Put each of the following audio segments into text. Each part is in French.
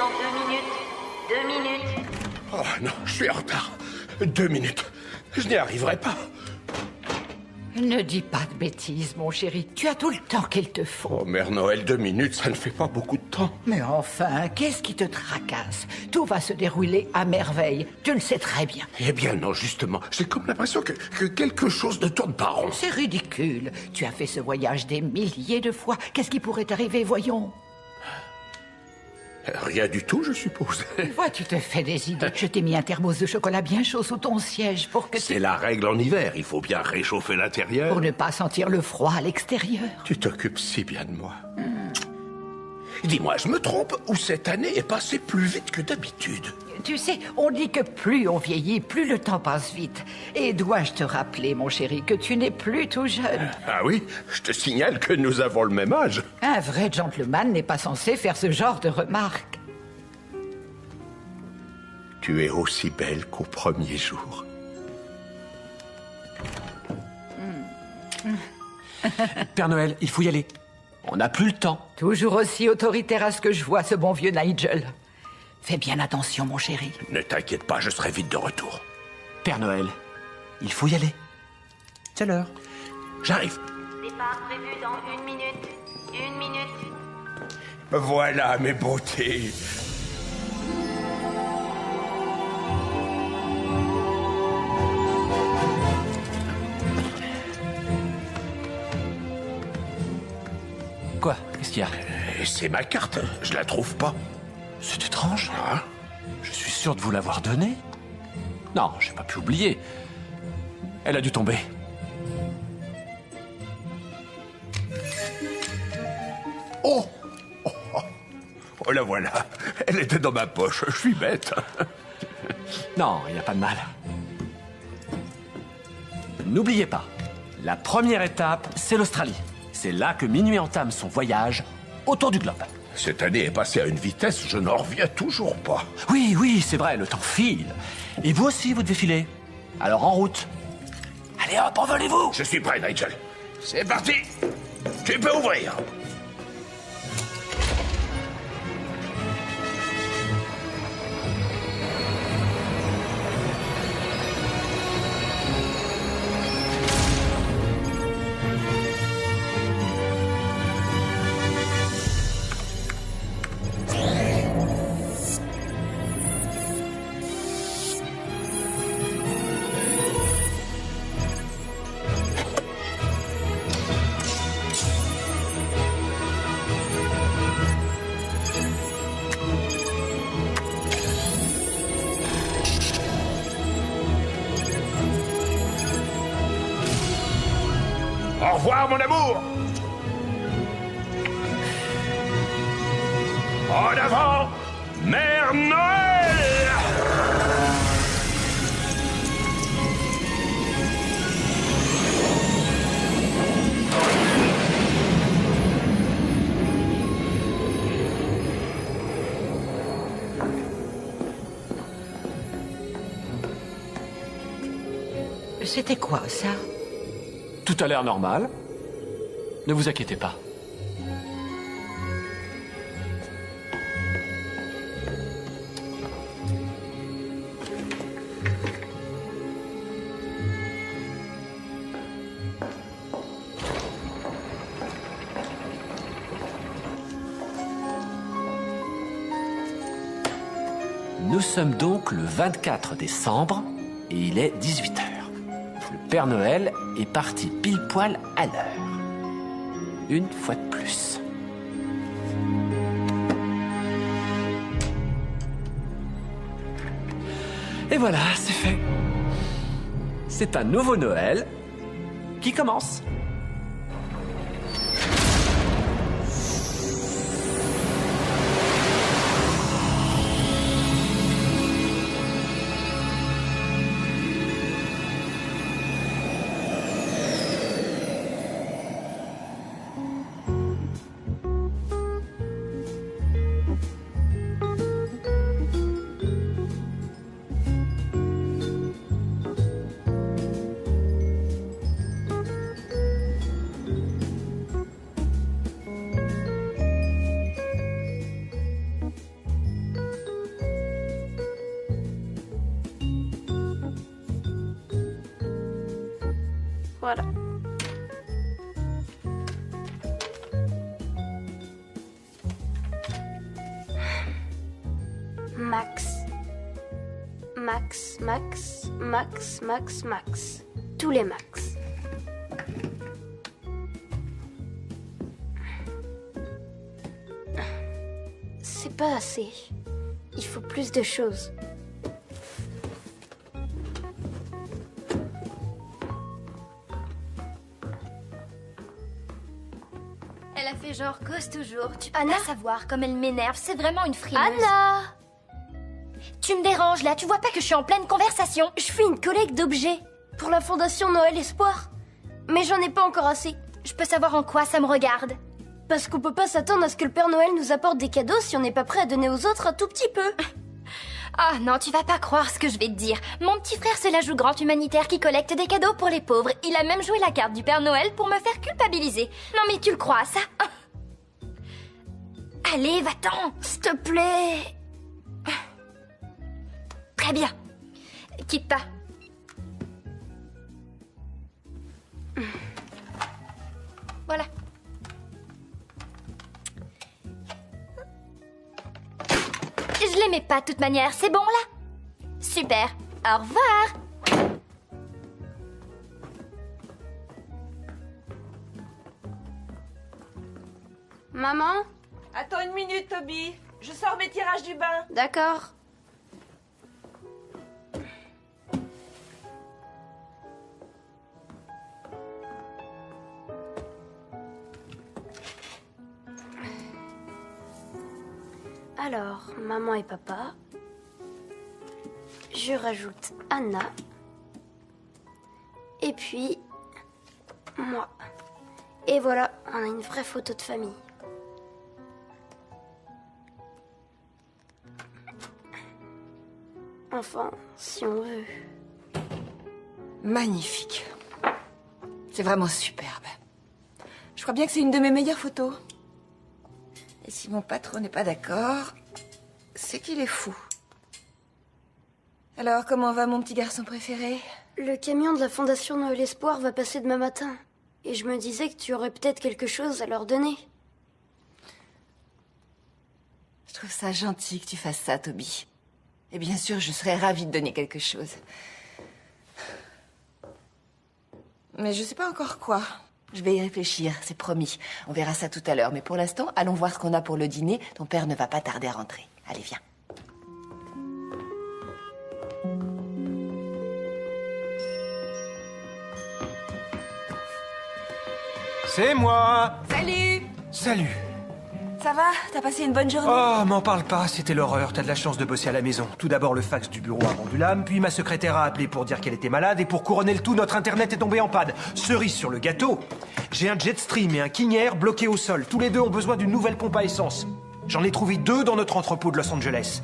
dans 2 minutes. 2 minutes. Oh non, je suis en retard. 2 minutes. Je n'y arriverai pas. Ne dis pas de bêtises, mon chéri. Tu as tout le temps qu'il te faut. Oh, Mère Noël, 2 minutes, ça ne fait pas beaucoup de temps. Mais enfin, qu'est-ce qui te tracasse? Tout va se dérouler à merveille. Tu le sais très bien. Eh bien non, justement, j'ai comme l'impression que quelque chose ne tourne pas rond. C'est ridicule. Tu as fait ce voyage des milliers de fois. Qu'est-ce qui pourrait t'arriver, voyons? Rien du tout, je suppose. Vois, tu te fais des idées. Je t'ai mis un thermos de chocolat bien chaud sous ton siège pour que C'est la règle en hiver, il faut bien réchauffer l'intérieur. pour ne pas sentir le froid à l'extérieur. Tu t'occupes si bien de moi. Dis-moi, je me trompe ou cette année est passée plus vite que d'habitude? Tu sais, on dit que plus on vieillit, plus le temps passe vite. Et dois-je te rappeler, mon chéri, que tu n'es plus tout jeune? Ah oui, je te signale que nous avons le même âge. Un vrai gentleman n'est pas censé faire ce genre de remarques. Tu es aussi belle qu'au premier jour. Père Noël, il faut y aller. On n'a plus le temps. Toujours aussi autoritaire à ce que je vois, ce bon vieux Nigel. Fais bien attention, mon chéri. Ne t'inquiète pas, je serai vite de retour. Père Noël, il faut y aller. C'est l'heure. J'arrive. Départ prévu dans 1 minute. 1 minute. Voilà mes beautés. Quoi? Qu'est-ce qu'il y a? Et c'est ma carte, je la trouve pas. C'est étrange. Hein? Je suis sûr de vous l'avoir donnée. Non, j'ai pas pu oublier. Elle a dû tomber. Oh, oh, oh. Oh, la voilà. Elle était dans ma poche, je suis bête. Non, il n'y a pas de mal. N'oubliez pas, la première étape, c'est l'Australie. C'est là que Minuit entame son voyage autour du globe. Cette année est passée à une vitesse, je n'en reviens toujours pas. Oui, oui, c'est vrai, le temps file. Et vous aussi, vous devez filer. Alors en route. Allez hop, envolez-vous! Je suis prêt, Nigel. C'est parti. Tu peux ouvrir. Au revoir, mon amour. En avant, Mère Noël. C'était quoi, ça? Tout a l'air normal. Ne vous inquiétez pas. Nous sommes donc le 24 décembre et il est 18h. Le Père Noël est parti pile poil à l'heure. Une fois de plus. Et voilà, c'est fait. C'est un nouveau Noël qui commence. Voilà. Max. Max, Max, Max, Max, Max. Tous les Max. C'est pas assez. Il faut plus de choses. Elle a fait genre cause toujours. Tu peux Anna pas savoir comme elle m'énerve. C'est vraiment une frileuse. Anna! Tu me déranges là. Tu vois pas que je suis en pleine conversation? Je fais une collecte d'objets pour la Fondation Noël Espoir. Mais j'en ai pas encore assez. Je peux savoir en quoi ça me regarde? Parce qu'on peut pas s'attendre à ce que le Père Noël nous apporte des cadeaux si on n'est pas prêt à donner aux autres un tout petit peu. Ah non, tu vas pas croire ce que je vais te dire. Mon petit frère se la joue grand humanitaire qui collecte des cadeaux pour les pauvres. Il a même joué la carte du Père Noël pour me faire culpabiliser. Non mais tu le crois, ça? Allez, va-t'en, s'il te plaît. Très bien. Quitte pas. Voilà. Je l'aimais pas de toute manière, c'est bon là? Super. Au revoir. Maman? Attends une minute, Toby. Je sors mes tirages du bain. D'accord. Alors, maman et papa. Je rajoute Anna. Et puis, moi. Et voilà, on a une vraie photo de famille. Enfin, si on veut. Magnifique. C'est vraiment superbe. Je crois bien que c'est une de mes meilleures photos. Et si mon patron n'est pas d'accord, c'est qu'il est fou. Alors, comment va mon petit garçon préféré? Le camion de la Fondation Noël Espoir va passer demain matin. Et je me disais que tu aurais peut-être quelque chose à leur donner. Je trouve ça gentil que tu fasses ça, Toby. Et bien sûr, je serais ravie de donner quelque chose. Mais je sais pas encore quoi. Je vais y réfléchir, c'est promis. On verra ça tout à l'heure. Mais pour l'instant, allons voir ce qu'on a pour le dîner. Ton père ne va pas tarder à rentrer. Allez, viens. C'est moi! Salut! Salut! Ça va? T'as passé une bonne journée? Oh, m'en parle pas, c'était l'horreur. T'as de la chance de bosser à la maison. Tout d'abord, le fax du bureau a rendu l'âme, puis ma secrétaire a appelé pour dire qu'elle était malade, et pour couronner le tout, notre internet est tombé en panne. Cerise sur le gâteau, j'ai un Jetstream et un King Air bloqués au sol. Tous les deux ont besoin d'une nouvelle pompe à essence. J'en ai trouvé 2 dans notre entrepôt de Los Angeles.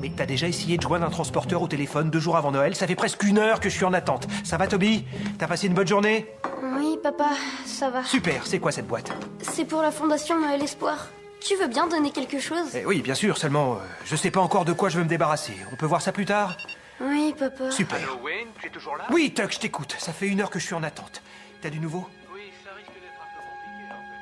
Mais t'as déjà essayé de joindre un transporteur au téléphone 2 jours avant Noël? Ça fait presque 1 heure que je suis en attente. Ça va, Toby? T'as passé une bonne journée? Oui, papa, ça va. Super, c'est quoi cette boîte? C'est pour la Fondation Noël Espoir. Tu veux bien donner quelque chose? Oui, bien sûr, seulement, je sais pas encore de quoi je veux me débarrasser. On peut voir ça plus tard? Oui, papa. Super. Allô, Wayne, tu es toujours là? Oui, Tuck, je t'écoute. Ça fait 1 heure que je suis en attente. T'as du nouveau? Oui, ça risque d'être un peu compliqué, en fait.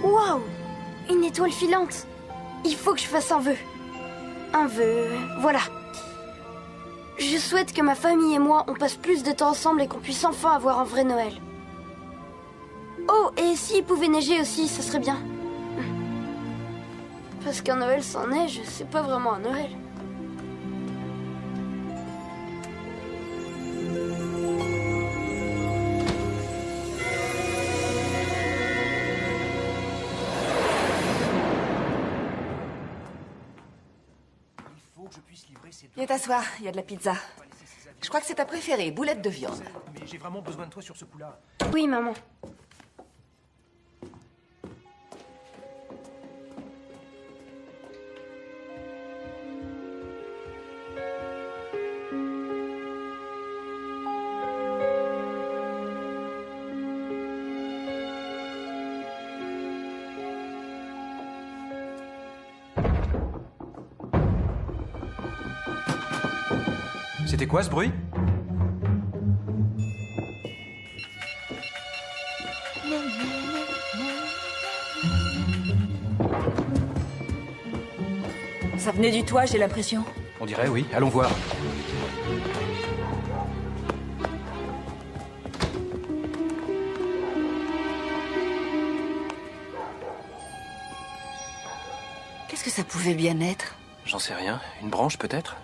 Waouh! Une étoile filante. Il faut que je fasse un vœu. Un vœu, voilà. Je souhaite que ma famille et moi, on passe plus de temps ensemble et qu'on puisse enfin avoir un vrai Noël. Oh, et s'il pouvait neiger aussi, ce serait bien. Parce qu'un Noël sans neige, c'est pas vraiment un Noël. Viens t'asseoir, il y a de la pizza. Je crois que c'est ta préférée, boulette de viande. Mais j'ai vraiment besoin de toi sur ce coup-là. Oui, maman. C'était quoi ce bruit? Ça venait du toit, j'ai l'impression. On dirait, oui. Allons voir. Qu'est-ce que ça pouvait bien être? J'en sais rien. Une branche, peut-être?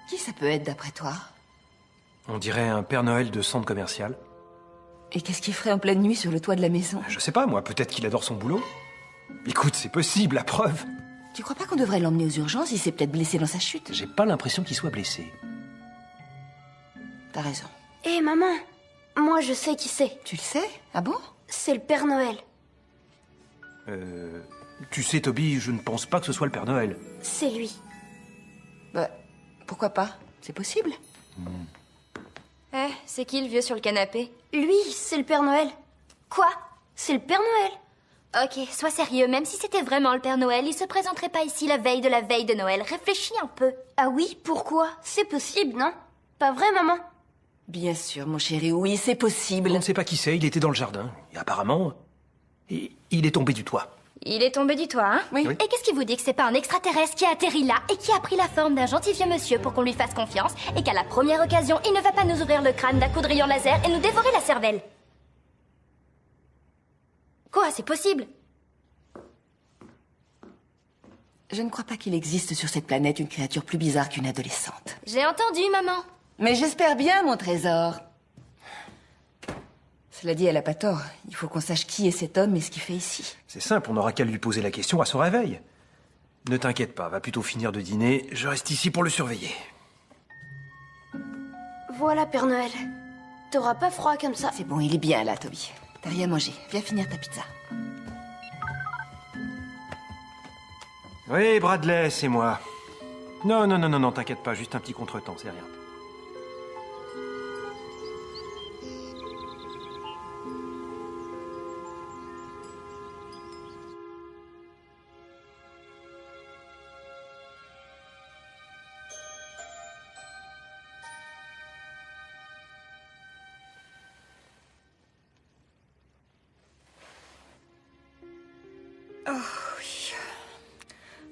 Qui ça peut être d'après toi? On dirait un Père Noël de centre commercial. Et qu'est-ce qu'il ferait en pleine nuit sur le toit de la maison? Je sais pas, moi. Peut-être qu'il adore son boulot. Écoute, c'est possible, la preuve. Tu crois pas qu'on devrait l'emmener aux urgences? Il s'est peut-être blessé dans sa chute. J'ai pas l'impression qu'il soit blessé. T'as raison. Hé, maman. Moi, je sais qui c'est. Tu le sais? Ah bon? C'est le Père Noël. Tu sais, Toby, je ne pense pas que ce soit le Père Noël. C'est lui. Bah, pourquoi pas? C'est possible. Eh, c'est qui le vieux sur le canapé? Lui, c'est le Père Noël. Quoi? C'est le Père Noël. Ok, sois sérieux, même si c'était vraiment le Père Noël, il se présenterait pas ici la veille de Noël. Réfléchis un peu. Ah oui, pourquoi? C'est possible, non? Pas vrai, maman? Bien sûr, mon chéri, oui, c'est possible. On ne sait pas qui c'est, il était dans le jardin. Et apparemment, il est tombé du toit. Il est tombé du toit, hein? Oui. Et qu'est-ce qui vous dit que c'est pas un extraterrestre qui a atterri là et qui a pris la forme d'un gentil vieux monsieur pour qu'on lui fasse confiance et qu'à la première occasion, il ne va pas nous ouvrir le crâne d'un coup de rayon laser et nous dévorer la cervelle? Quoi, c'est possible? Je ne crois pas qu'il existe sur cette planète une créature plus bizarre qu'une adolescente. J'ai entendu, maman. Mais j'espère bien, mon trésor. Cela dit, elle a pas tort. Il faut qu'on sache qui est cet homme et ce qu'il fait ici. C'est simple, on n'aura qu'à lui poser la question à son réveil. Ne t'inquiète pas, va plutôt finir de dîner. Je reste ici pour le surveiller. Voilà, Père Noël. T'auras pas froid comme ça. C'est bon, il est bien là, Toby. T'as rien mangé. Viens finir ta pizza. Oui, Bradley, c'est moi. Non, t'inquiète pas, juste un petit contretemps, c'est rien.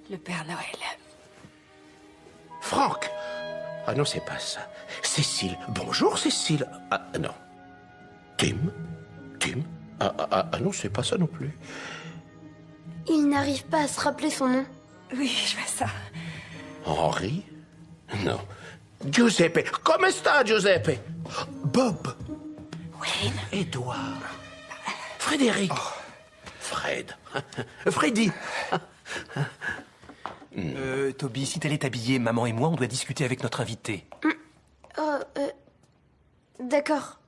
Le Père Noël. Franck! Ah non, c'est pas ça. Cécile. Bonjour, Cécile. Ah non. Tim? Ah non, c'est pas ça non plus. Il n'arrive pas à se rappeler son nom. Oui, je vois ça. Henri? Non. Giuseppe. Come sta, Giuseppe? Bob. Wayne. Édouard. Frédéric. Fred. Freddy. Toby, si t'allais t'habiller, maman et moi, on doit discuter avec notre invité. D'accord.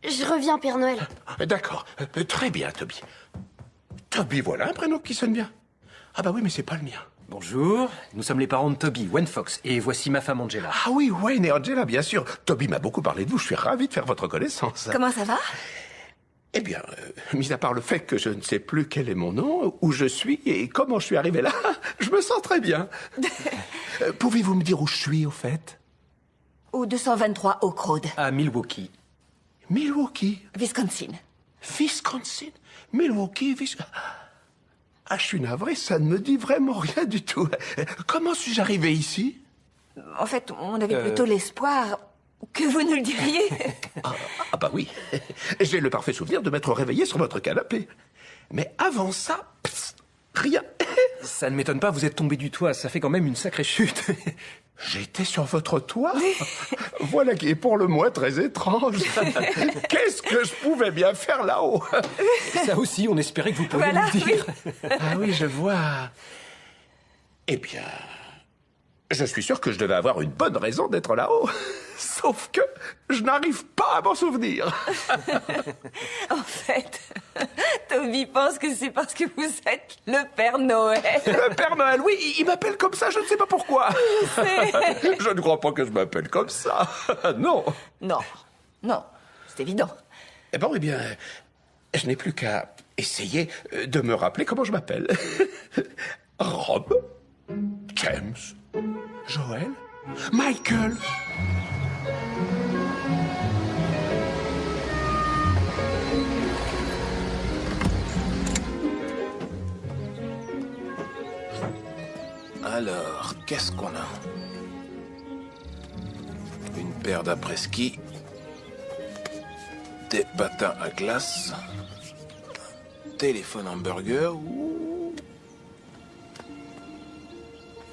Je reviens, Père Noël. D'accord. Très bien, Toby. Toby, voilà un prénom qui sonne bien. Ah bah oui, mais c'est pas le mien. Bonjour, nous sommes les parents de Toby, Wayne Fox, et voici ma femme Angela. Ah oui, Wayne et Angela, bien sûr. Toby m'a beaucoup parlé de vous, je suis ravi de faire votre connaissance. Comment ça va? Eh bien, mis à part le fait que je ne sais plus quel est mon nom, où je suis et comment je suis arrivé là, je me sens très bien. Pouvez-vous me dire où je suis, au fait? Au 223 Oak Road, À Milwaukee. Milwaukee. Wisconsin. Wisconsin. Milwaukee, Ah, je suis navré, ça ne me dit vraiment rien du tout. Comment suis-je arrivé ici? En fait, on avait plutôt l'espoir que vous nous le diriez. Ah bah oui, j'ai le parfait souvenir de m'être réveillé sur votre canapé. Mais avant ça, rien. Ça ne m'étonne pas, vous êtes tombé du toit, ça fait quand même une sacrée chute. J'étais sur votre toit? Voilà qui est pour le moins très étrange. Qu'est-ce que je pouvais bien faire là-haut? Ça aussi, on espérait que vous pourriez Voilà, nous le dire. Ah oui, je vois. Eh bien, je suis sûr que je devais avoir une bonne raison d'être là-haut. Sauf que je n'arrive pas à m'en souvenir. En fait, Toby pense que c'est parce que vous êtes le Père Noël. Le Père Noël, oui, il m'appelle comme ça, je ne sais pas pourquoi. Je ne crois pas que je m'appelle comme ça. Non. Non, c'est évident. Eh bon, eh bien, je n'ai plus qu'à essayer de me rappeler comment je m'appelle. Rob, James, Joël, Michael. Alors, qu'est-ce qu'on a? Une paire d'après-ski, des patins à glace, téléphone hamburger. Ouh.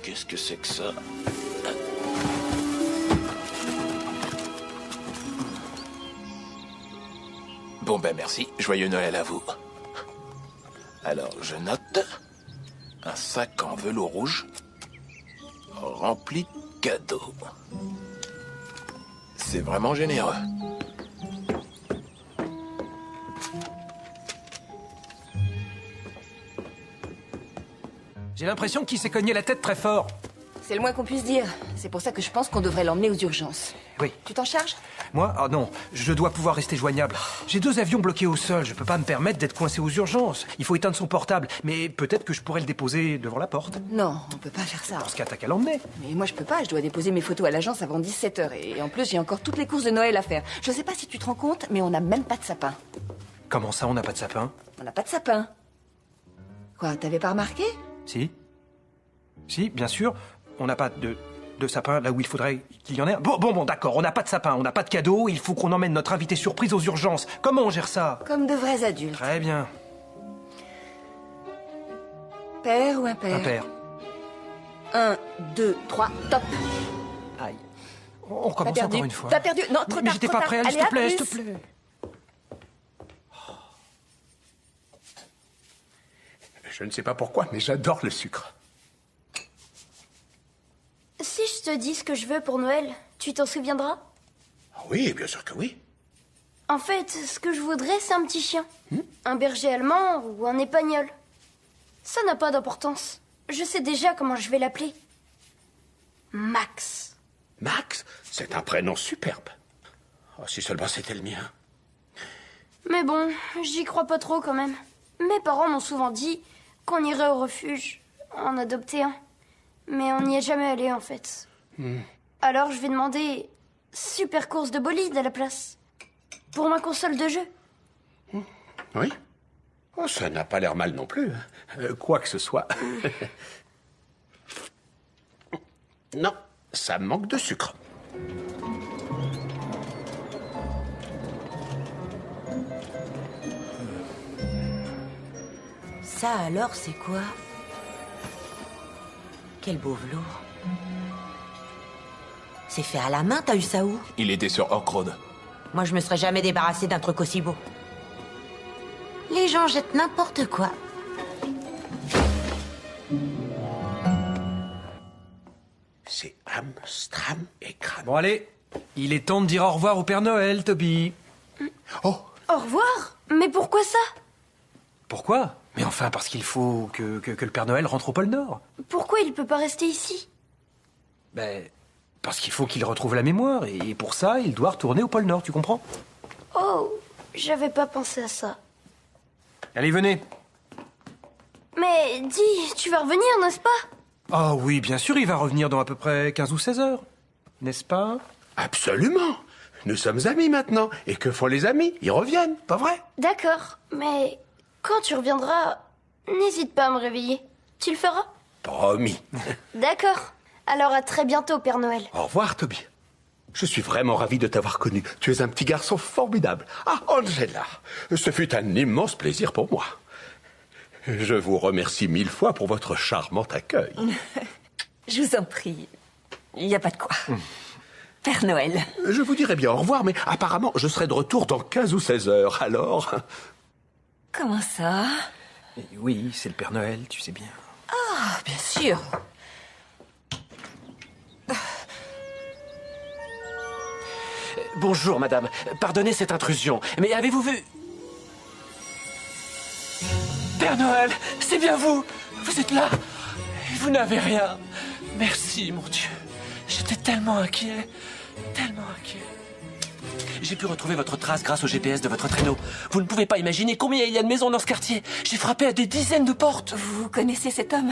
Qu'est-ce que c'est que ça? Bon ben merci, joyeux Noël à vous. Alors, je note un sac en velours rouge rempli de cadeaux. C'est vraiment généreux. J'ai l'impression qu'il s'est cogné la tête très fort. C'est le moins qu'on puisse dire. C'est pour ça que je pense qu'on devrait l'emmener aux urgences. Oui. Tu t'en charges? Moi? Ah non, je dois pouvoir rester joignable. J'ai 2 avions bloqués au sol, je peux pas me permettre d'être coincé aux urgences. Il faut éteindre son portable, mais peut-être que je pourrais le déposer devant la porte. Non, on peut pas faire ça. Dans ce cas, t'as qu'à l'emmener. Mais moi, je peux pas. Je dois déposer mes photos à l'agence avant 17h. Et en plus, j'ai encore toutes les courses de Noël à faire. Je sais pas si tu te rends compte, mais on n'a même pas de sapin. Comment ça, on n'a pas de sapin? On n'a pas de sapin. Quoi, t'avais pas remarqué? Si. Si, bien sûr. On n'a pas de sapin là où il faudrait qu'il y en ait un. Bon, d'accord, on n'a pas de sapin, on n'a pas de cadeau, il faut qu'on emmène notre invité surprise aux urgences. Comment on gère ça? Comme de vrais adultes. Très bien. Père ou impair? Impair. 1, 2, 3, top. Aïe. On recommence encore une fois. T'as perdu. Non, trop Mais tard, j'étais trop pas tard. prêt, allez, s'il Allez, te plaît, à s'il te plus. plaît. Je ne sais pas pourquoi, mais j'adore le sucre. Si je te dis ce que je veux pour Noël, tu t'en souviendras? Oui, bien sûr que oui. En fait, ce que je voudrais, c'est un petit chien. Un berger allemand ou un épagnol. Ça n'a pas d'importance. Je sais déjà comment je vais l'appeler. Max. Max, c'est un prénom superbe. Oh, si seulement c'était le mien. Mais bon, j'y crois pas trop quand même. Mes parents m'ont souvent dit qu'on irait au refuge en adopter un. Mais on n'y est jamais allé en fait. Alors je vais demander super course de bolide à la place. Pour ma console de jeu. Oui. Oh, ça n'a pas l'air mal non plus. Quoi que ce soit. Non, ça manque de sucre. Ça alors, c'est quoi? Quel beau velours. C'est fait à la main, t'as eu ça où? Il était sur Orc Road. Moi, je me serais jamais débarrassé d'un truc aussi beau. Les gens jettent n'importe quoi. C'est Amstram et Kram. Bon, allez, il est temps de dire au revoir au Père Noël, Toby. Oh, Au revoir? Mais pourquoi ça? Pourquoi? Mais enfin, parce qu'il faut que le Père Noël rentre au pôle Nord. Pourquoi il peut pas rester ici? Ben, parce qu'il faut qu'il retrouve la mémoire, et pour ça, il doit retourner au pôle Nord, tu comprends? Oh, j'avais pas pensé à ça. Allez, venez. Mais dis, tu vas revenir, n'est-ce pas? Ah oui, bien sûr, il va revenir dans à peu près 15 ou 16 heures. N'est-ce pas? absolument. Nous sommes amis maintenant. Et que font les amis? Ils reviennent, pas vrai? D'accord, mais quand tu reviendras, N'hésite pas à me réveiller. Tu le feras? Promis. D'accord. Alors à très bientôt, Père Noël. Au revoir, Toby. Je suis vraiment ravi de t'avoir connu. Tu es un petit garçon formidable. Ah, Angela, ce fut un immense plaisir pour moi. Je vous remercie 1000 fois pour votre charmant accueil. Je vous en prie. Il n'y a pas de quoi. Père Noël. Je vous dirai bien au revoir, mais apparemment, je serai de retour dans 15 ou 16 heures, alors... Comment ça? Oui, c'est le Père Noël, tu sais bien. Ah, bien sûr. Bonjour, madame. Pardonnez cette intrusion, mais avez-vous vu... Père Noël, c'est bien vous. Vous êtes là. Et vous n'avez rien. Merci, mon Dieu. J'étais tellement inquiet. Tellement inquiet. J'ai pu retrouver votre trace grâce au GPS de votre traîneau. Vous ne pouvez pas imaginer combien il y a de maisons dans ce quartier. J'ai frappé à des dizaines de portes. Vous connaissez cet homme?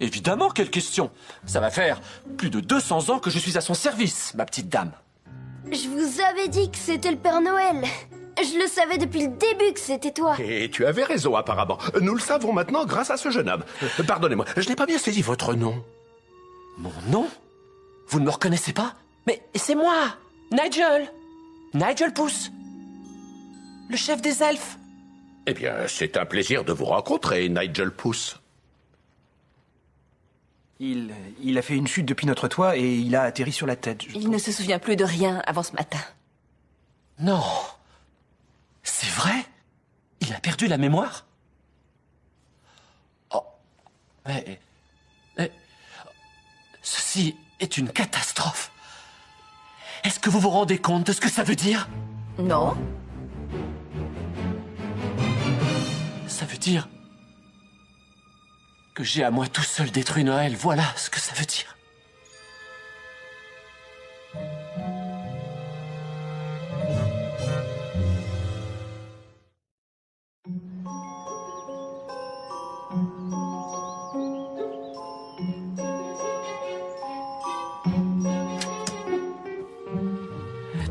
Évidemment, quelle question. Ça va faire plus de 200 ans que je suis à son service, ma petite dame. Je vous avais dit que c'était le Père Noël. Je le savais depuis le début que c'était toi. Et tu avais raison, apparemment. Nous le savons maintenant grâce à ce jeune homme. Pardonnez-moi, je n'ai pas bien saisi votre nom. Mon nom? Vous ne me reconnaissez pas? Mais c'est moi, Nigel. Nigel Pouce. Le chef des elfes. Eh bien, c'est un plaisir de vous rencontrer, Nigel Pouce. Il a fait une chute depuis notre toit et il a atterri sur la tête. Il ne se souvient plus de rien avant ce matin. Non. C'est vrai? Il a perdu la mémoire? Oh. Mais... Ceci est une catastrophe. Est-ce que vous vous rendez compte de ce que ça veut dire? Non. Ça veut dire que j'ai à moi tout seul détruit Noël. Voilà ce que ça veut dire.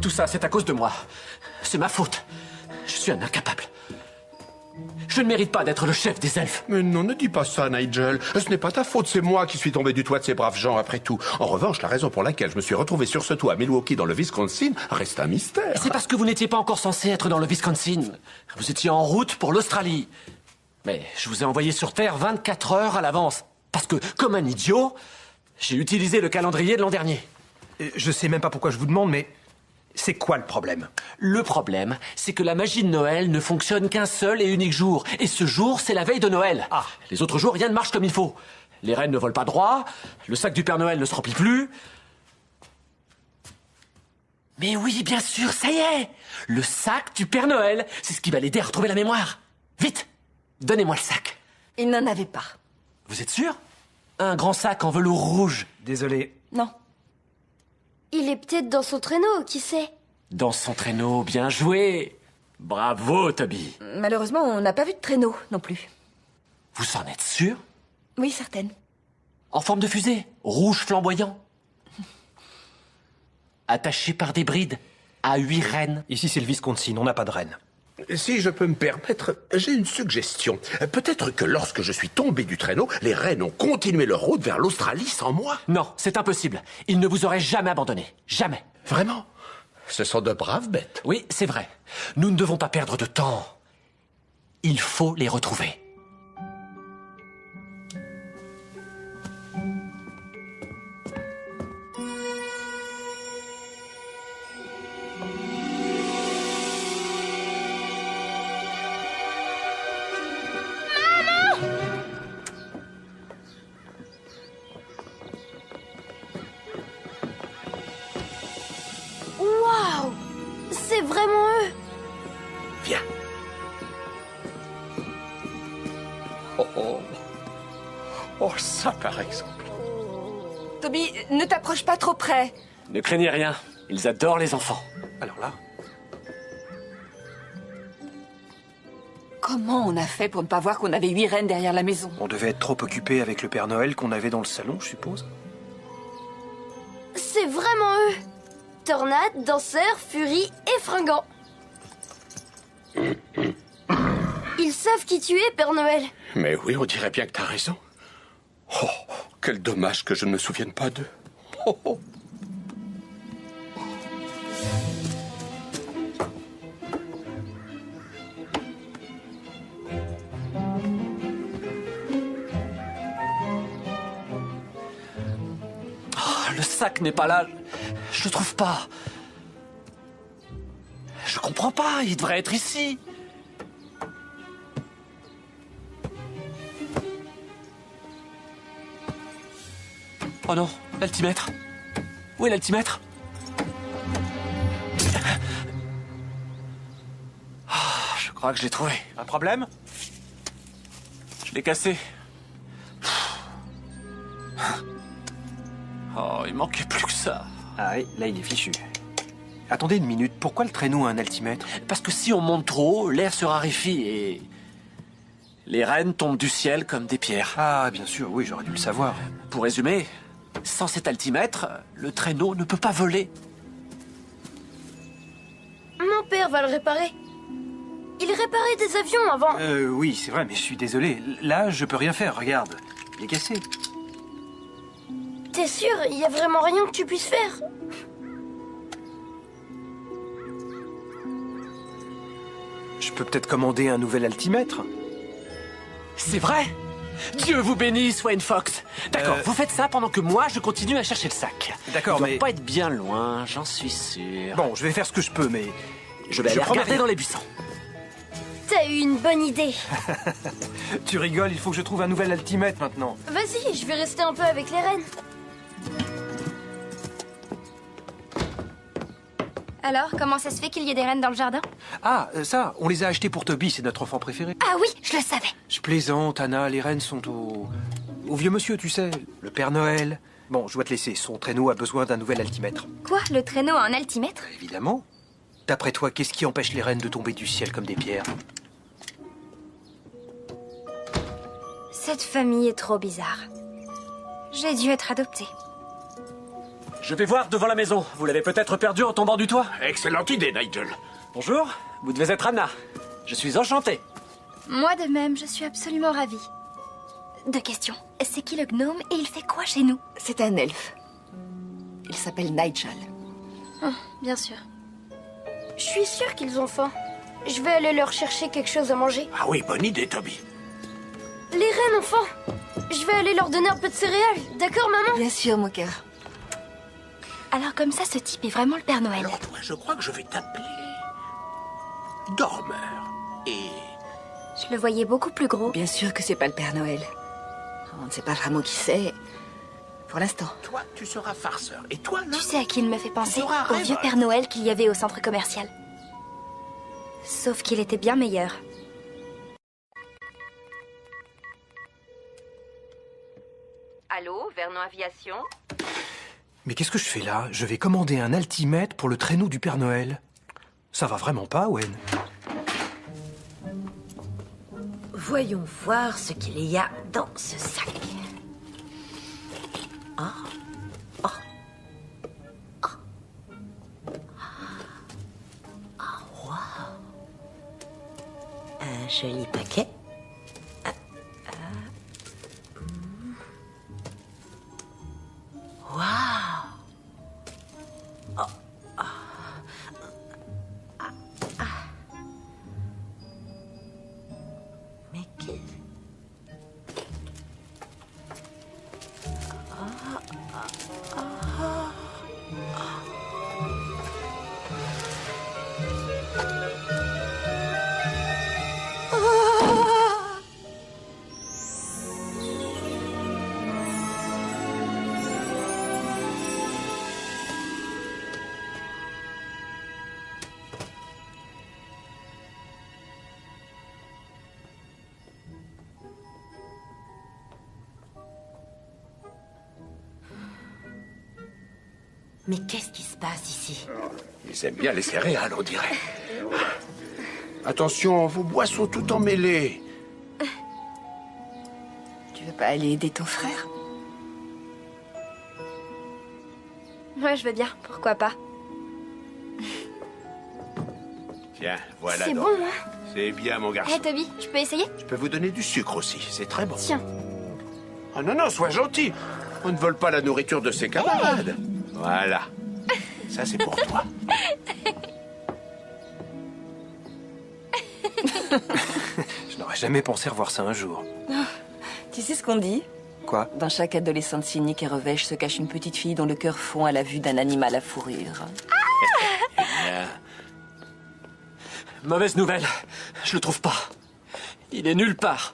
Tout ça, c'est à cause de moi. C'est ma faute. Je suis un incapable. Je ne mérite pas d'être le chef des elfes. Mais non, ne dis pas ça, Nigel. Ce n'est pas ta faute, c'est moi qui suis tombé du toit de ces braves gens, après tout. En revanche, la raison pour laquelle je me suis retrouvé sur ce toit à Milwaukee, dans le Wisconsin, reste un mystère. C'est parce que vous n'étiez pas encore censé être dans le Wisconsin. Vous étiez en route pour l'Australie. Mais je vous ai envoyé sur Terre 24 heures à l'avance. Parce que, comme un idiot, j'ai utilisé le calendrier de l'an dernier. Je sais même pas pourquoi je vous demande, mais... c'est quoi le problème? Le problème, c'est que la magie de Noël ne fonctionne qu'un seul et unique jour. Et ce jour, c'est la veille de Noël. Ah. Les autres jours, rien ne marche comme il faut. Les rennes ne volent pas droit, le sac du Père Noël ne se remplit plus. Mais oui, bien sûr, ça y est! Le sac du Père Noël, c'est ce qui va l'aider à retrouver la mémoire. Vite! Donnez-moi le sac. Il n'en avait pas. Vous êtes sûr? Un grand sac en velours rouge. Désolé. Non. Il est peut-être dans son traîneau, qui sait? Dans son traîneau, bien joué. Bravo, Toby. Malheureusement, on n'a pas vu de traîneau non plus. Vous en êtes sûr? Oui, certaine. En forme de fusée, rouge flamboyant. Attaché par des brides à 8 rennes. Ici, c'est le Wisconsin, on n'a pas de reine. Si je peux me permettre, j'ai une suggestion. Peut-être que lorsque je suis tombé du traîneau, les rennes ont continué leur route vers l'Australie sans moi. Non, c'est impossible. Ils ne vous auraient jamais abandonné. Jamais. Vraiment? Ce sont de braves bêtes. Oui, c'est vrai. Nous ne devons pas perdre de temps. Il faut les retrouver. Waouh! C'est vraiment eux! Viens. Oh, oh. Oh, ça par exemple. Toby, ne t'approche pas trop près. Ne craignez rien. Ils adorent les enfants. Alors là... Comment on a fait pour ne pas voir qu'on avait 8 rennes derrière la maison? on devait être trop occupé avec le Père Noël qu'on avait dans le salon, je suppose. C'est vraiment eux! Tornade, danseur, furie et fringant. Ils savent qui tu es, Père Noël. Mais oui, on dirait bien que t'as raison. Oh, quel dommage que je ne me souvienne pas d'eux. Oh, oh. Le sac n'est pas là. Je le trouve pas. Je comprends pas, il devrait être ici. Oh non, l'altimètre. Où est l'altimètre? Je crois que je l'ai trouvé. Un problème? Je l'ai cassé. Oh, il manquait plus que ça. Ah oui, là il est fichu. Attendez une minute, pourquoi le traîneau a un altimètre? Parce que si on monte trop haut, l'air se raréfie et... les rennes tombent du ciel comme des pierres. Ah, bien sûr, oui, j'aurais dû le savoir. Pour résumer, sans cet altimètre, le traîneau ne peut pas voler. Mon père va le réparer. Il réparait des avions avant. Oui, c'est vrai, mais je suis désolé. Là, je peux rien faire, regarde. Il est cassé. T'es sûr, il y a vraiment rien que tu puisses faire? Je peux peut-être commander un nouvel altimètre. C'est vrai? Dieu vous bénisse, Wayne Fox. D'accord, vous faites ça pendant que moi, je continue à chercher le sac. D'accord, mais... Il doit pas être bien loin, j'en suis sûr. Bon, je vais faire ce que je peux, mais... Je vais aller regarder dans les buissons. T'as eu une bonne idée. Tu rigoles, il faut que je trouve un nouvel altimètre maintenant. Vas-y, je vais rester un peu avec les rennes. Alors, comment ça se fait qu'il y ait des rennes dans le jardin? Ah, ça, on les a achetés pour Toby, c'est notre enfant préféré. Ah oui, je le savais. Je plaisante, Anna, les rennes sont au vieux monsieur, tu sais, le Père Noël. Bon, je dois te laisser, son traîneau a besoin d'un nouvel altimètre. Quoi, le traîneau a un altimètre? Évidemment. D'après toi, qu'est-ce qui empêche les rennes de tomber du ciel comme des pierres? Cette famille est trop bizarre. J'ai dû être adoptée. Je vais voir devant la maison. Vous l'avez peut-être perdu en tombant du toit. Excellente idée, Nigel. Bonjour, vous devez être Anna. Je suis enchanté. Moi de même, je suis absolument ravie. Deux questions. C'est qui le gnome et il fait quoi chez nous? C'est un elfe. Il s'appelle Nigel. Bien sûr. Je suis sûre qu'ils ont faim. Je vais aller leur chercher quelque chose à manger. Ah oui, bonne idée, Toby. Les rennes ont faim. Je vais aller leur donner un peu de céréales. D'accord, maman? Bien sûr, mon cœur. Alors comme ça, ce type est vraiment le Père Noël. Alors toi, je crois que je vais t'appeler... Dormeur. Et... Je le voyais beaucoup plus gros. Bien sûr que c'est pas le Père Noël. On ne sait pas vraiment qui c'est. Pour l'instant. toi, tu seras farceur. Et toi, là... Tu sais à qui il me fait penser? Tu seras Au rêveur. vieux Père Noël qu'il y avait au centre commercial. Sauf qu'il était bien meilleur. Allô, Vernon Aviation? Mais qu'est-ce que je fais là? Je vais commander un altimètre pour le traîneau du Père Noël. Ça va vraiment pas, Owen? Voyons voir ce qu'il y a dans ce sac. Ah. Oh. Oh. Ah, waouh. Un joli paquet. Waouh. Oh. Ah. Ah. Ah. Mais qu'est-ce... Mais qu'est-ce qui se passe ici? Ils aiment bien les céréales, on dirait. Attention, vos boissons sont tout emmêlées. Tu veux pas aller aider ton frère? Ouais, je veux bien. Pourquoi pas? Tiens, voilà. C'est donc. bon, hein? C'est bien, mon Hé garçon. Toby, je peux essayer? Je peux vous donner du sucre aussi, c'est très bon. Tiens. Oh non, non, sois gentil. On ne vole pas la nourriture de ses camarades. Voilà. Ça, c'est pour toi. Je n'aurais jamais pensé revoir ça un jour. Tu sais ce qu'on dit? Quoi? Dans chaque adolescente cynique et revêche se cache une petite fille dont le cœur fond à la vue d'un animal à fourrure. Mauvaise nouvelle. Je le trouve pas. Il est nulle part.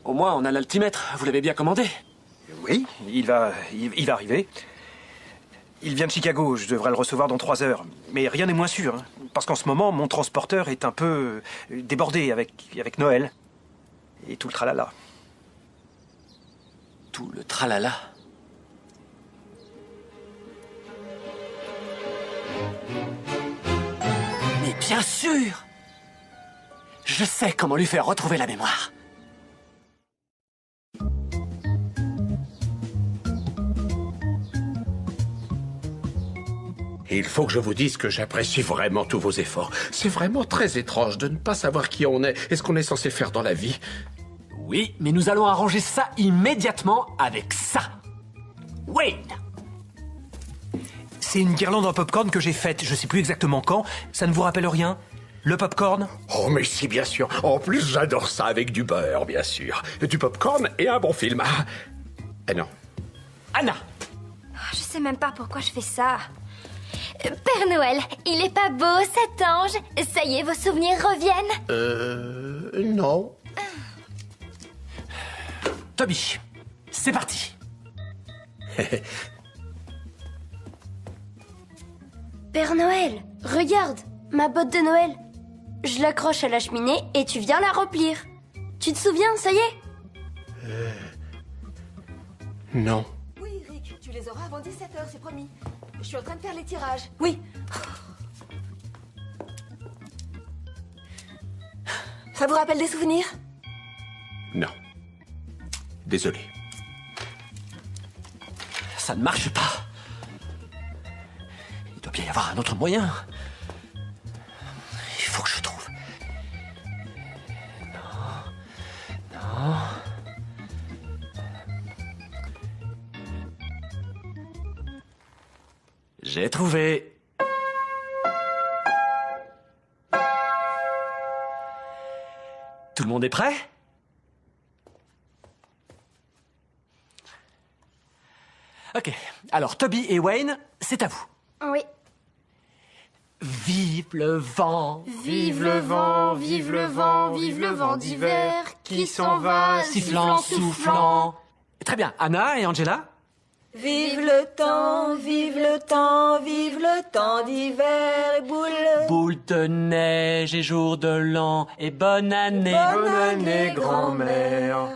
Au moins, on a l'altimètre. Vous l'avez bien commandé. Oui, il va arriver. Il vient de Chicago, je devrais le recevoir dans 3 heures. Mais rien n'est moins sûr, hein, parce qu'en ce moment, mon transporteur est un peu débordé avec Noël. Et tout le tralala. Tout le tralala. Mais bien sûr! Je sais comment lui faire retrouver la mémoire. Il faut que je vous dise que j'apprécie vraiment tous vos efforts. C'est vraiment très étrange de ne pas savoir qui on est et ce qu'on est censé faire dans la vie. Oui, mais nous allons arranger ça immédiatement avec ça. Wayne! C'est une guirlande en popcorn que j'ai faite, je sais plus exactement quand. Ça ne vous rappelle rien? Le popcorn? Oh, mais si, bien sûr. En plus, j'adore ça avec du beurre, bien sûr. Du popcorn et un bon film. Ah non. Anna! Je sais même pas pourquoi je fais ça. Père Noël, il est pas beau cet ange? Ça y est, vos souvenirs reviennent? Non. Toby, c'est parti. Père Noël, regarde, ma botte de Noël. Je l'accroche à la cheminée et tu viens la remplir. Tu te souviens, ça y est? Non. Oui, Rick, tu les auras avant 17h, c'est promis. Je suis en train de faire les tirages. Oui. Ça vous rappelle des souvenirs? Non. Désolé. Ça ne marche pas. Il doit bien y avoir un autre moyen. Il faut que je trouve. Non. Non. J'ai trouvé. Tout le monde est prêt? Ok, alors Toby et Wayne, c'est à vous. Oui. Vive le vent, Vive le vent, vive le vent, vive le vent d'hiver qui s'en va, sifflant, soufflant. Très bien, Anna et Angela? Vive le temps, vive le temps, vive le temps d'hiver et boule. Boule de neige et jour de l'an et bonne année. Bonne année, grand-mère.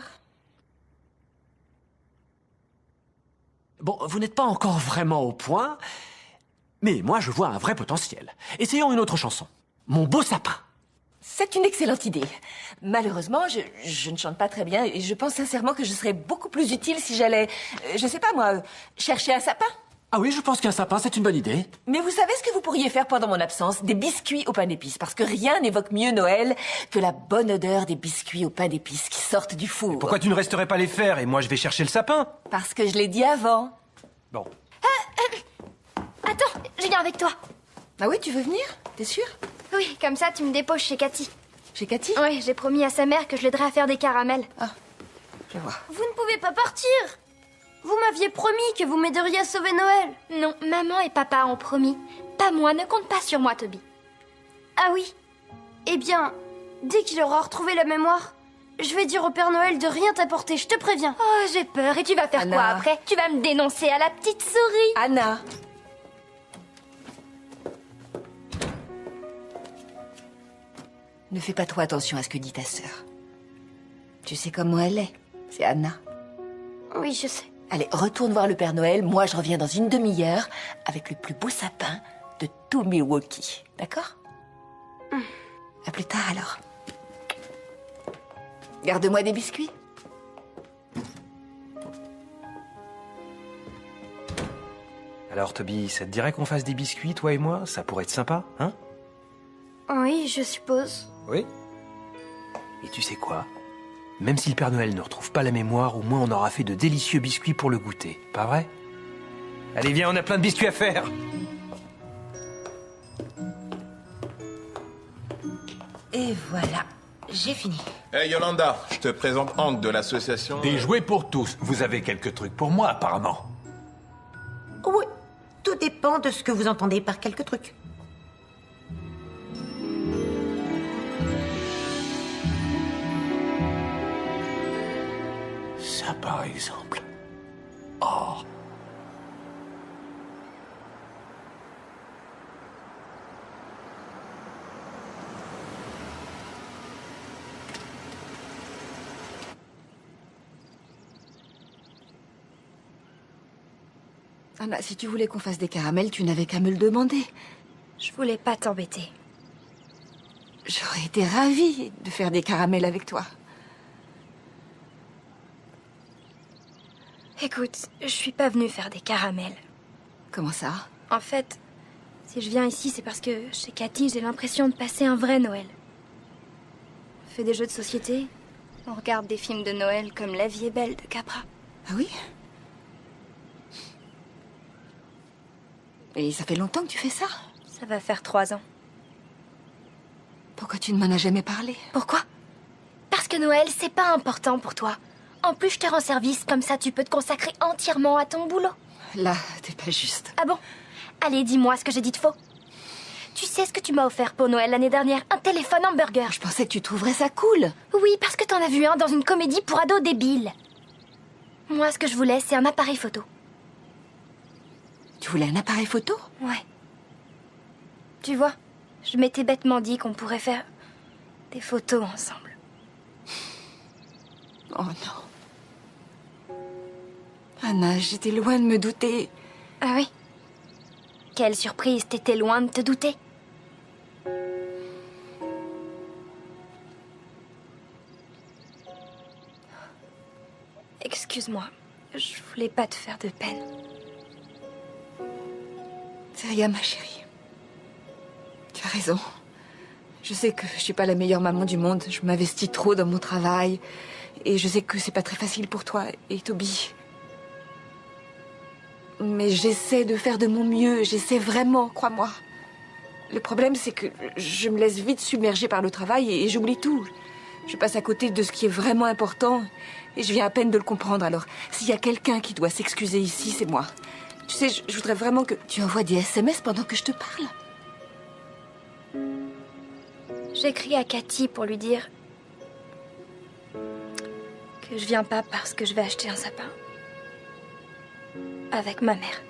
Bon, vous n'êtes pas encore vraiment au point, mais moi je vois un vrai potentiel. Essayons une autre chanson. Mon beau sapin. C'est une excellente idée. Malheureusement, je ne chante pas très bien et je pense sincèrement que je serais beaucoup plus utile si j'allais, je sais pas moi, chercher un sapin. Ah oui, je pense qu'un sapin, c'est une bonne idée. Mais vous savez ce que vous pourriez faire pendant mon absence? Des biscuits au pain d'épices, parce que rien n'évoque mieux Noël que la bonne odeur des biscuits au pain d'épices qui sortent du four. Pourquoi tu ne resterais pas les faire et moi je vais chercher le sapin? Parce que je l'ai dit avant. Bon. Attends, je viens avec toi. Ah oui, tu veux venir? T'es sûr? Oui, comme ça tu me déposes chez Cathy. Chez Cathy? Oui, j'ai promis à sa mère que je l'aiderais à faire des caramels. Ah, je vois. Vous ne pouvez pas partir. Vous m'aviez promis que vous m'aideriez à sauver Noël. Non, maman et papa ont promis. Pas moi, ne compte pas sur moi, Toby. Ah oui. Eh bien, dès qu'il aura retrouvé la mémoire, je vais dire au Père Noël de rien t'apporter, je te préviens. Oh, j'ai peur. Et tu vas faire Anna. quoi après? Tu vas me dénoncer à la petite souris. Anna. Ne fais pas trop attention à ce que dit ta sœur. Tu sais comment elle est. C'est Anna. Oui, je sais. Allez, retourne voir le Père Noël. Moi, je reviens dans une demi-heure avec le plus beau sapin de tout Milwaukee. D'accord? À plus tard, alors. Garde-moi des biscuits. Alors Toby, ça te dirait qu'on fasse des biscuits, toi et moi? Ça pourrait être sympa, hein? Oui, je suppose. Oui. Et tu sais quoi? Même si le Père Noël ne retrouve pas la mémoire, au moins on aura fait de délicieux biscuits pour le goûter. Pas vrai? Allez, viens, on a plein de biscuits à faire. Et voilà, j'ai fini. Hey Yolanda, je te présente Hank de l'association... Des jouets pour tous. Vous avez quelques trucs pour moi, apparemment. Oui, tout dépend de ce que vous entendez par quelques trucs. Ça, par exemple. Oh. Anna, si tu voulais qu'on fasse des caramels, tu n'avais qu'à me le demander. Je voulais pas t'embêter. J'aurais été ravie de faire des caramels avec toi. Écoute, je suis pas venue faire des caramels. Comment ça? En fait, si je viens ici, c'est parce que chez Cathy, j'ai l'impression de passer un vrai Noël. On fait des jeux de société, on regarde des films de Noël comme La vie est belle de Capra. Ah oui? Et ça fait longtemps que tu fais ça? Ça va faire 3 ans. Pourquoi tu ne m'en as jamais parlé? Pourquoi? Parce que Noël, c'est pas important pour toi. En plus, je te rends service, comme ça tu peux te consacrer entièrement à ton boulot. Là, t'es pas juste. Ah bon? Allez, dis-moi ce que j'ai dit de faux. Tu sais ce que tu m'as offert pour Noël l'année dernière? Un téléphone hamburger. Je pensais que tu trouverais ça cool. Oui, parce que t'en as vu un dans une comédie pour ados débiles. Moi, ce que je voulais, c'est un appareil photo. Tu voulais un appareil photo? Ouais. Tu vois, je m'étais bêtement dit qu'on pourrait faire des photos ensemble. Oh non. Anna, j'étais loin de me douter. Ah oui? Quelle surprise, t'étais loin de te douter. Excuse-moi, je voulais pas te faire de peine. C'est rien, ma chérie. Tu as raison. Je sais que je suis pas la meilleure maman du monde. Je m'investis trop dans mon travail. Et je sais que c'est pas très facile pour toi et Toby. Mais j'essaie de faire de mon mieux. J'essaie vraiment, crois-moi. Le problème, c'est que je me laisse vite submerger par le travail et j'oublie tout. Je passe à côté de ce qui est vraiment important et je viens à peine de le comprendre. Alors, s'il y a quelqu'un qui doit s'excuser ici, c'est moi. Tu sais, je voudrais vraiment que tu envoies des SMS pendant que je te parle. J'écris à Cathy pour lui dire que je viens pas parce que je vais acheter un sapin. Avec ma mère.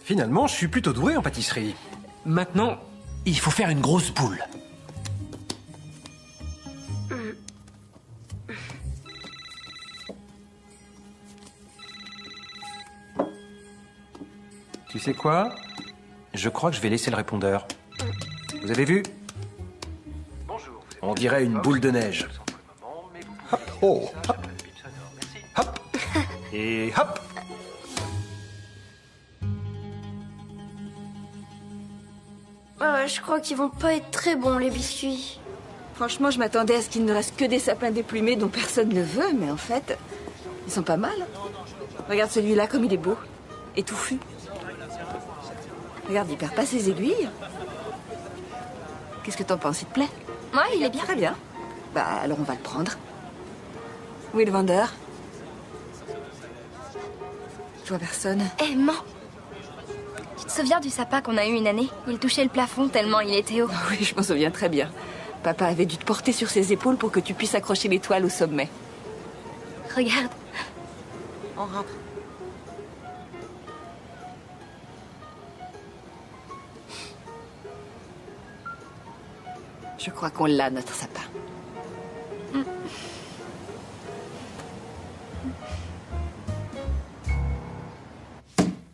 Finalement, je suis plutôt doué en pâtisserie. Maintenant, il faut faire une grosse boule. Tu sais quoi? Je crois que je vais laisser le répondeur. Vous avez vu? On dirait une boule de neige. Hop, oh, hop. Hop. Et hop. Je crois qu'ils vont pas être très bons, les biscuits. Franchement, je m'attendais à ce qu'il ne reste que des sapins déplumés dont personne ne veut, mais en fait, ils sont pas mal. Regarde celui-là comme il est beau et touffu. Regarde, il perd pas ses aiguilles. Qu'est-ce que t'en penses? Il te plaît? Ouais, il est bien. Très bien. Bah, alors on va le prendre. Où est le vendeur? Je vois personne. Eh, mens! Tu te souviens du sapin qu'on a eu une année? Il touchait le plafond tellement il était haut. Ah oui, je m'en souviens très bien. Papa avait dû te porter sur ses épaules pour que tu puisses accrocher l'étoile au sommet. Regarde. On rentre. Je crois qu'on l'a, notre sapin.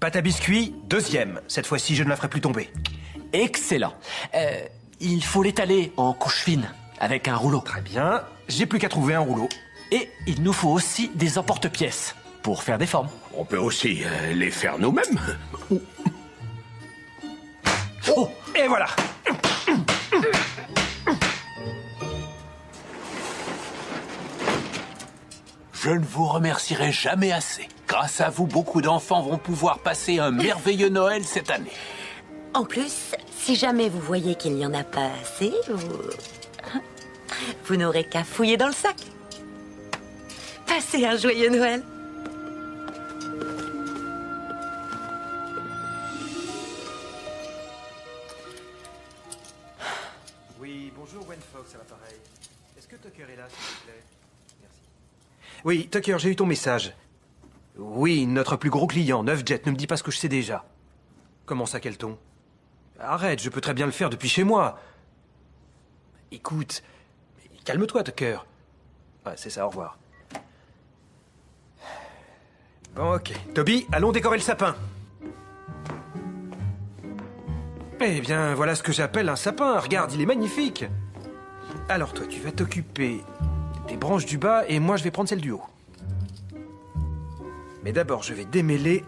Pâte à biscuits, deuxième. Cette fois-ci, je ne la ferai plus tomber. Excellent. Il faut l'étaler en couche fine, avec un rouleau. Très bien, j'ai plus qu'à trouver un rouleau. Et il nous faut aussi des emporte-pièces pour faire des formes. On peut aussi les faire nous-mêmes. Oh, et voilà. Je ne vous remercierai jamais assez. Grâce à vous, beaucoup d'enfants vont pouvoir passer un merveilleux Noël cette année. En plus, si jamais vous voyez qu'il n'y en a pas assez, vous n'aurez qu'à fouiller dans le sac. Passez un joyeux Noël. Oui, bonjour Gwen Fox à l'appareil. Est-ce que Tucker est là, s'il vous plaît? Merci. Oui, Tucker, j'ai eu ton message. Oui, notre plus gros client, 9Jet, ne me dis pas ce que je sais déjà. Comment ça, quel ton? Arrête, je peux très bien le faire depuis chez moi. Écoute, calme-toi, Tucker. Ouais, c'est ça, au revoir. Bon, ok. Toby, allons décorer le sapin. Eh bien, voilà ce que j'appelle un sapin. Regarde, il est magnifique. Alors toi, tu vas t'occuper des branches du bas et moi, je vais prendre celle du haut. Mais d'abord, je vais démêler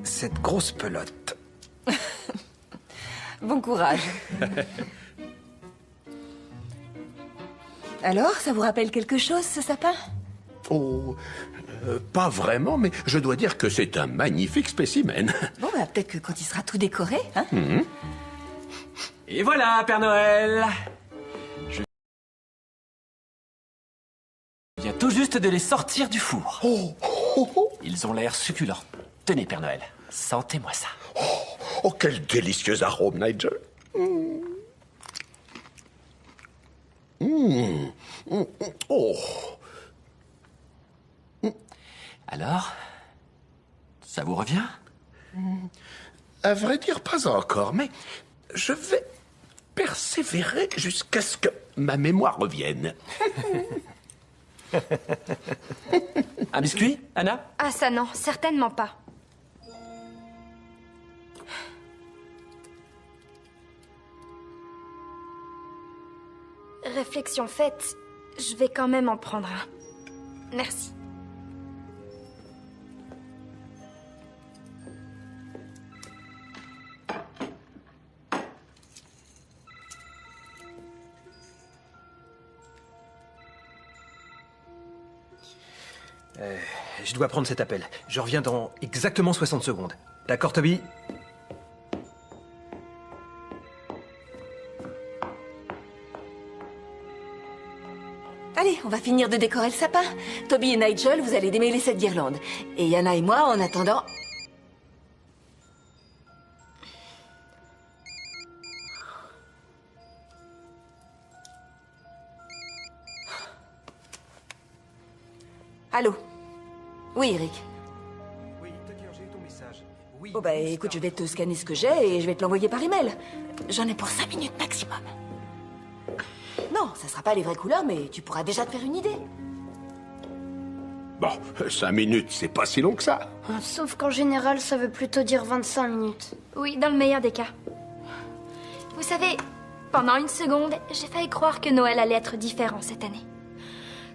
cette grosse pelote. Bon courage. Alors, ça vous rappelle quelque chose, ce sapin? Oh, pas vraiment, mais je dois dire que c'est un magnifique spécimen. Bon, bah, peut-être que quand il sera tout décoré, hein? Et voilà, Père Noël. Je viens tout juste de les sortir du four. Ils ont l'air succulents. Tenez, Père Noël, sentez-moi ça. Oh, quel délicieux arôme, Nigel. Oh. Alors, ça vous revient? À vrai dire, pas encore, mais je vais persévérer jusqu'à ce que ma mémoire revienne. Un biscuit, Anna? Ah ça non, certainement pas. Réflexion faite, je vais quand même en prendre un. Merci. Je dois prendre cet appel. Je reviens dans exactement 60 secondes. D'accord, Toby? Allez, on va finir de décorer le sapin. Toby et Nigel, vous allez démêler cette guirlande. Et Yana et moi, en attendant... Allô? Oui, Eric. Oui, Tucker, j'ai eu ton message. Oui. Oh bah écoute, je vais te scanner ce que j'ai et je vais te l'envoyer par email. J'en ai pour 5 minutes maximum. Non, ça sera pas les vraies couleurs, mais tu pourras déjà te faire une idée. Bon, 5 minutes, c'est pas si long que ça. Sauf qu'en général, ça veut plutôt dire 25 minutes. Oui, dans le meilleur des cas. Vous savez, pendant une seconde, j'ai failli croire que Noël allait être différent cette année.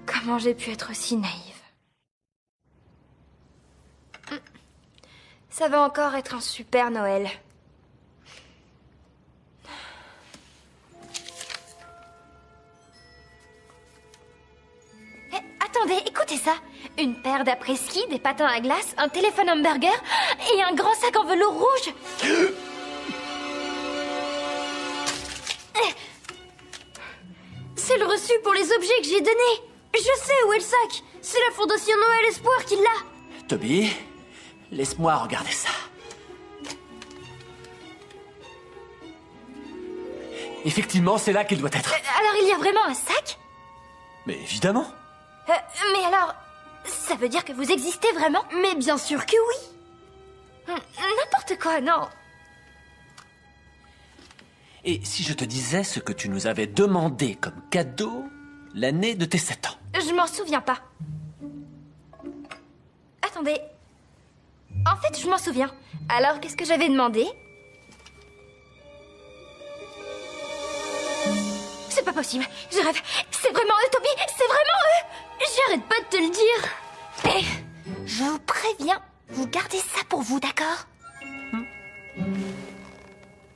Comment j'ai pu être aussi naïve? Ça va encore être un super Noël. Eh, attendez, écoutez ça. Une paire d'après-ski, des patins à glace, un téléphone hamburger et un grand sac en velours rouge. C'est le reçu pour les objets que j'ai donnés. Je sais où est le sac. C'est la Fondation Noël Espoir qui l'a. Toby, laisse-moi regarder ça. Effectivement, c'est là qu'il doit être. Alors il y a vraiment un sac? Mais évidemment. Mais alors, ça veut dire que vous existez vraiment? Mais bien sûr que oui. N'importe quoi, non. Et si je te disais ce que tu nous avais demandé comme cadeau l'année de tes 7 ans? Je m'en souviens pas. Attendez. En fait, je m'en souviens. Alors, qu'est-ce que j'avais demandé? pas possible. Je rêve. C'est vraiment eux, Toby. C'est vraiment eux. J'arrête pas de te le dire. Et je vous préviens, vous gardez ça pour vous, d'accord?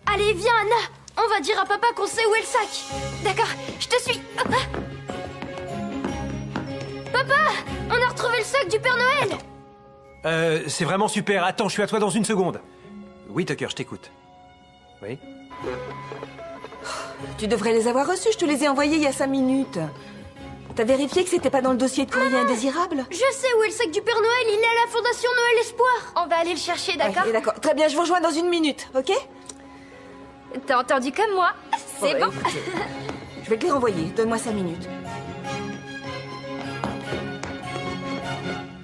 Allez, viens, Anna. On va dire à papa qu'on sait où est le sac. D'accord, je te suis. Papa, on a retrouvé le sac du Père Noël. C'est vraiment super. Attends, je suis à toi dans une seconde. Oui, Tucker, je t'écoute. Oui? Tu devrais les avoir reçus, je te les ai envoyés il y a 5 minutes. T'as vérifié que c'était pas dans le dossier de courrier indésirable? Je sais où est le sac du Père Noël, il est à la Fondation Noël Espoir. On va aller le chercher, d'accord? Ouais, d'accord. Très bien, je vous rejoins dans 1 minute, ok? T'as entendu comme moi. C'est bon. Écoute, je vais te les renvoyer. Donne-moi 5 minutes.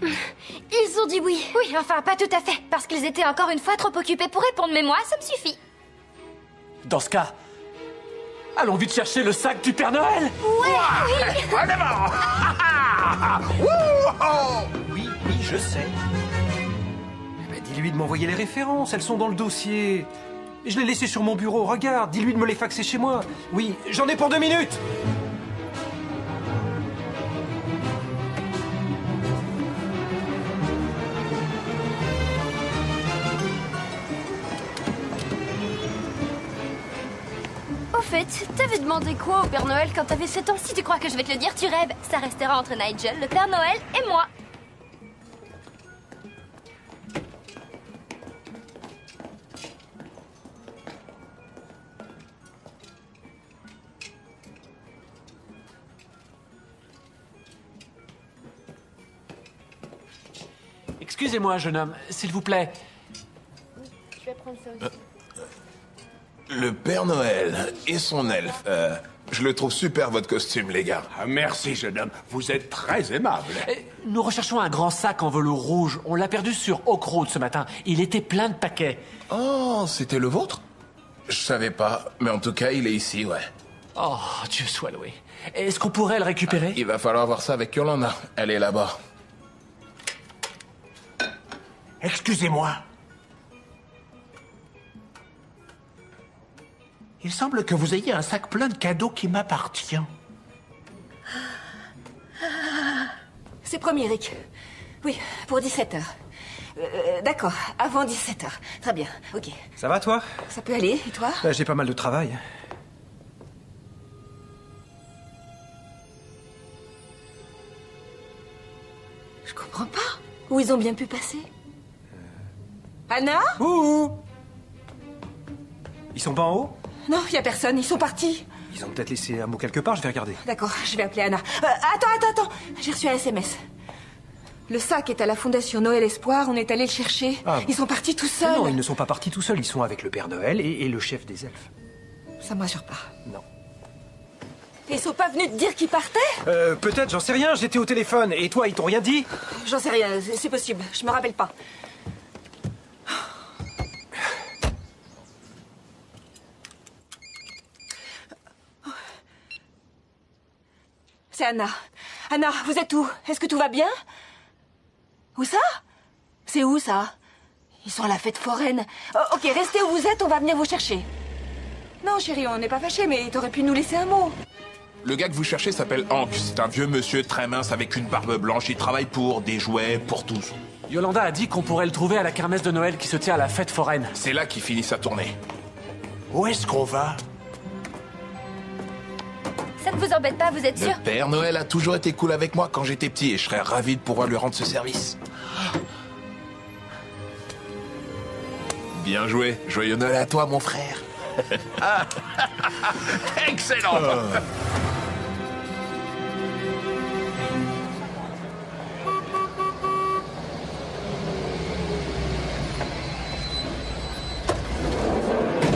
Ils ont dit oui. Oui, enfin, pas tout à fait. Parce qu'ils étaient encore une fois trop occupés pour répondre, mais moi, ça me suffit. Dans ce cas, allons vite chercher le sac du Père Noël. On est mort. Oui, je sais. Eh ben, dis-lui de m'envoyer les références, elles sont dans le dossier. Je l'ai laissé sur mon bureau, regarde, dis-lui de me les faxer chez moi. Oui, j'en ai pour 2 minutes. Au fait, t'avais demandé quoi au Père Noël quand t'avais 7 ans? Si tu crois que je vais te le dire, tu rêves. Ça restera entre Nigel, le Père Noël et moi. Excusez-moi, jeune homme, s'il vous plaît. Je vais prendre ça aussi. Le Père Noël et son elfe. Je le trouve super, votre costume, les gars. Ah, merci, jeune homme. Vous êtes très aimable. Nous recherchons un grand sac en velours rouge. On l'a perdu sur Oak Road ce matin. Il était plein de paquets. Oh, c'était le vôtre? Je savais pas, mais en tout cas, il est ici, ouais. Oh, Dieu soit loué. Est-ce qu'on pourrait le récupérer? Il va falloir voir ça avec Yolanda. Elle est là-bas. Excusez-moi. Il semble que vous ayez un sac plein de cadeaux qui m'appartient. C'est promis, Eric. Oui, pour 17h. D'accord, avant 17h. Très bien, ok. Ça va, toi? Ça peut aller, et toi? J'ai pas mal de travail. Je comprends pas. Où ils ont bien pu passer? Anna? Ouh! Ils sont pas en haut? Non, y a personne, ils sont partis. Ils ont peut-être laissé un mot quelque part, je vais regarder. D'accord, je vais appeler Anna. Attends. J'ai reçu un SMS. Le sac est à la Fondation Noël Espoir, on est allé le chercher. Ah bon. Ils sont partis tout seuls. Non, ils ne sont pas partis tout seuls, ils sont avec le Père Noël et le chef des elfes. Ça me rassure pas. Non. Ils sont pas venus te dire qu'ils partaient? Peut-être, j'en sais rien, j'étais au téléphone. Et toi, ils t'ont rien dit? J'en sais rien, c'est possible, je me rappelle pas. C'est Anna. Anna, vous êtes où? Est-ce que tout va bien? Où ça? C'est où, ça? Ils sont à la fête foraine. Oh, ok, restez où vous êtes, on va venir vous chercher. Non, chérie, on n'est pas fâchés, mais t'aurais pu nous laisser un mot. Le gars que vous cherchez s'appelle Hank. C'est un vieux monsieur très mince avec une barbe blanche. Il travaille pour des jouets, pour tous. Yolanda a dit qu'on pourrait le trouver à la kermesse de Noël qui se tient à la fête foraine. C'est là qu'il finit sa tournée. Où est-ce qu'on va? Ça ne vous embête pas, vous êtes sûr? Le Père Noël a toujours été cool avec moi quand j'étais petit et je serais ravi de pouvoir lui rendre ce service. Bien joué. Joyeux Noël à toi, mon frère. Excellent.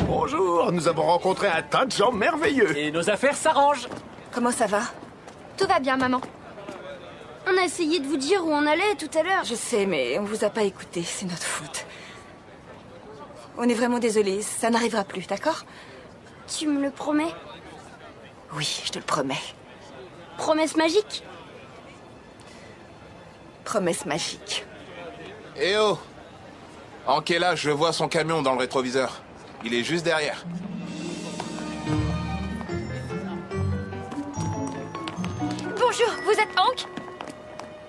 Bonjour, nous avons rencontré un tas de gens merveilleux. Et nos affaires s'arrangent. Comment ça va? Tout va bien, maman. On a essayé de vous dire où on allait tout à l'heure. Je sais, mais on vous a pas écouté, c'est notre faute. On est vraiment désolés, ça n'arrivera plus, d'accord? Tu me le promets? Oui, je te le promets. Promesse magique? Promesse magique. Eh oh! Hank est là, je vois son camion dans le rétroviseur. Il est juste derrière. Bonjour, vous êtes Hank?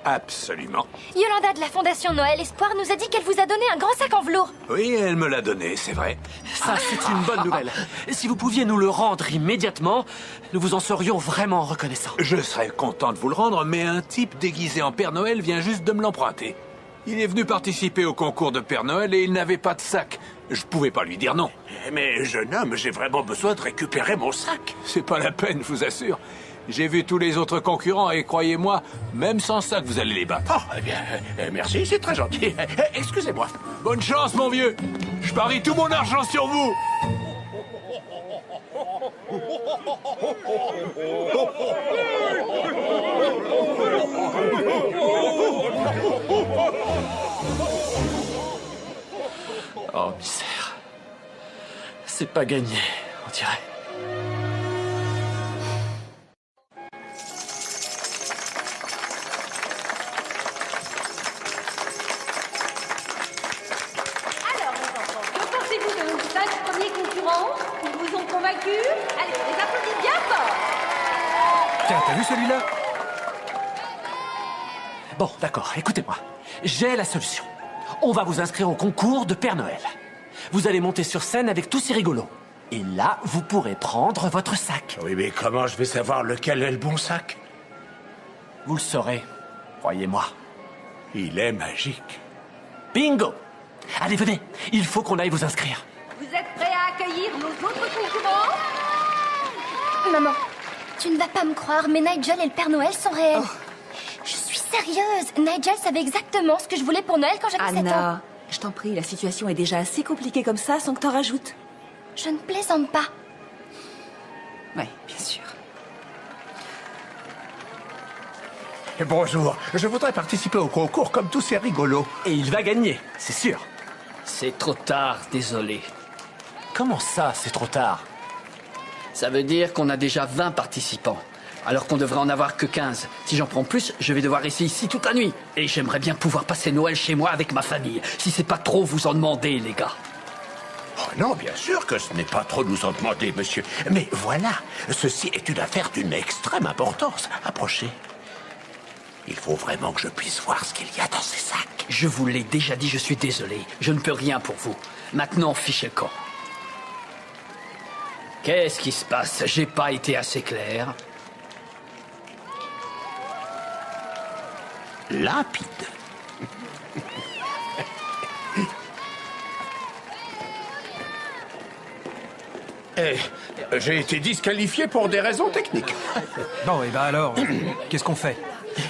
Absolument. Yolanda de la Fondation Noël Espoir nous a dit qu'elle vous a donné un grand sac en velours. Oui, elle me l'a donné, c'est vrai. Ça, c'est une bonne nouvelle. Si vous pouviez nous le rendre immédiatement, nous vous en serions vraiment reconnaissants. Je serais content de vous le rendre, mais un type déguisé en Père Noël vient juste de me l'emprunter. Il est venu participer au concours de Père Noël et il n'avait pas de sac. Je pouvais pas lui dire non. Mais jeune homme, j'ai vraiment besoin de récupérer mon sac. C'est pas la peine, je vous assure. J'ai vu tous les autres concurrents et croyez-moi, même sans sac, vous allez les battre. Oh, eh bien, merci, c'est très gentil. Excusez-moi. Bonne chance, mon vieux. Je parie tout mon argent sur vous. Oh, misère. C'est pas gagné, on dirait. Alors, les enfants, que pensez-vous de nos 5 premiers concurrents? Ils vous ont convaincus? Allez, on les applaudit bien fort! Tiens, t'as vu celui-là? Bon, d'accord, écoutez-moi. J'ai la solution. On va vous inscrire au concours de Père Noël. Vous allez monter sur scène avec tous ces rigolos. Et là, vous pourrez prendre votre sac. Oui, mais comment je vais savoir lequel est le bon sac? Vous le saurez, croyez-moi. Il est magique. Bingo! Allez, venez, il faut qu'on aille vous inscrire. Vous êtes prêts à accueillir nos autres concurrents? Maman, tu ne vas pas me croire, mais Nigel et le Père Noël sont réels. Je suis sérieuse. Nigel savait exactement ce que je voulais pour Noël quand j'avais 7 ans. Anna, je t'en prie, la situation est déjà assez compliquée comme ça sans que t'en rajoutes. Je ne plaisante pas. Oui, bien sûr. Bonjour, je voudrais participer au concours comme tous ces rigolos. Et il va gagner, c'est sûr. C'est trop tard, désolé. Comment ça, c'est trop tard? Ça veut dire qu'on a déjà 20 participants, alors qu'on devrait en avoir que 15. Si j'en prends plus, je vais devoir rester ici toute la nuit. Et j'aimerais bien pouvoir passer Noël chez moi avec ma famille. Si c'est pas trop vous en demander, les gars. Oh non, bien sûr que ce n'est pas trop nous en demander, monsieur. Mais voilà, ceci est une affaire d'une extrême importance. Approchez. Il faut vraiment que je puisse voir ce qu'il y a dans ces sacs. Je vous l'ai déjà dit, je suis désolé. Je ne peux rien pour vous. Maintenant, fichez le camp. Qu'est-ce qui se passe? J'ai pas été assez clair. Limpide. J'ai été disqualifié pour des raisons techniques. Bon, et ben alors, qu'est-ce qu'on fait?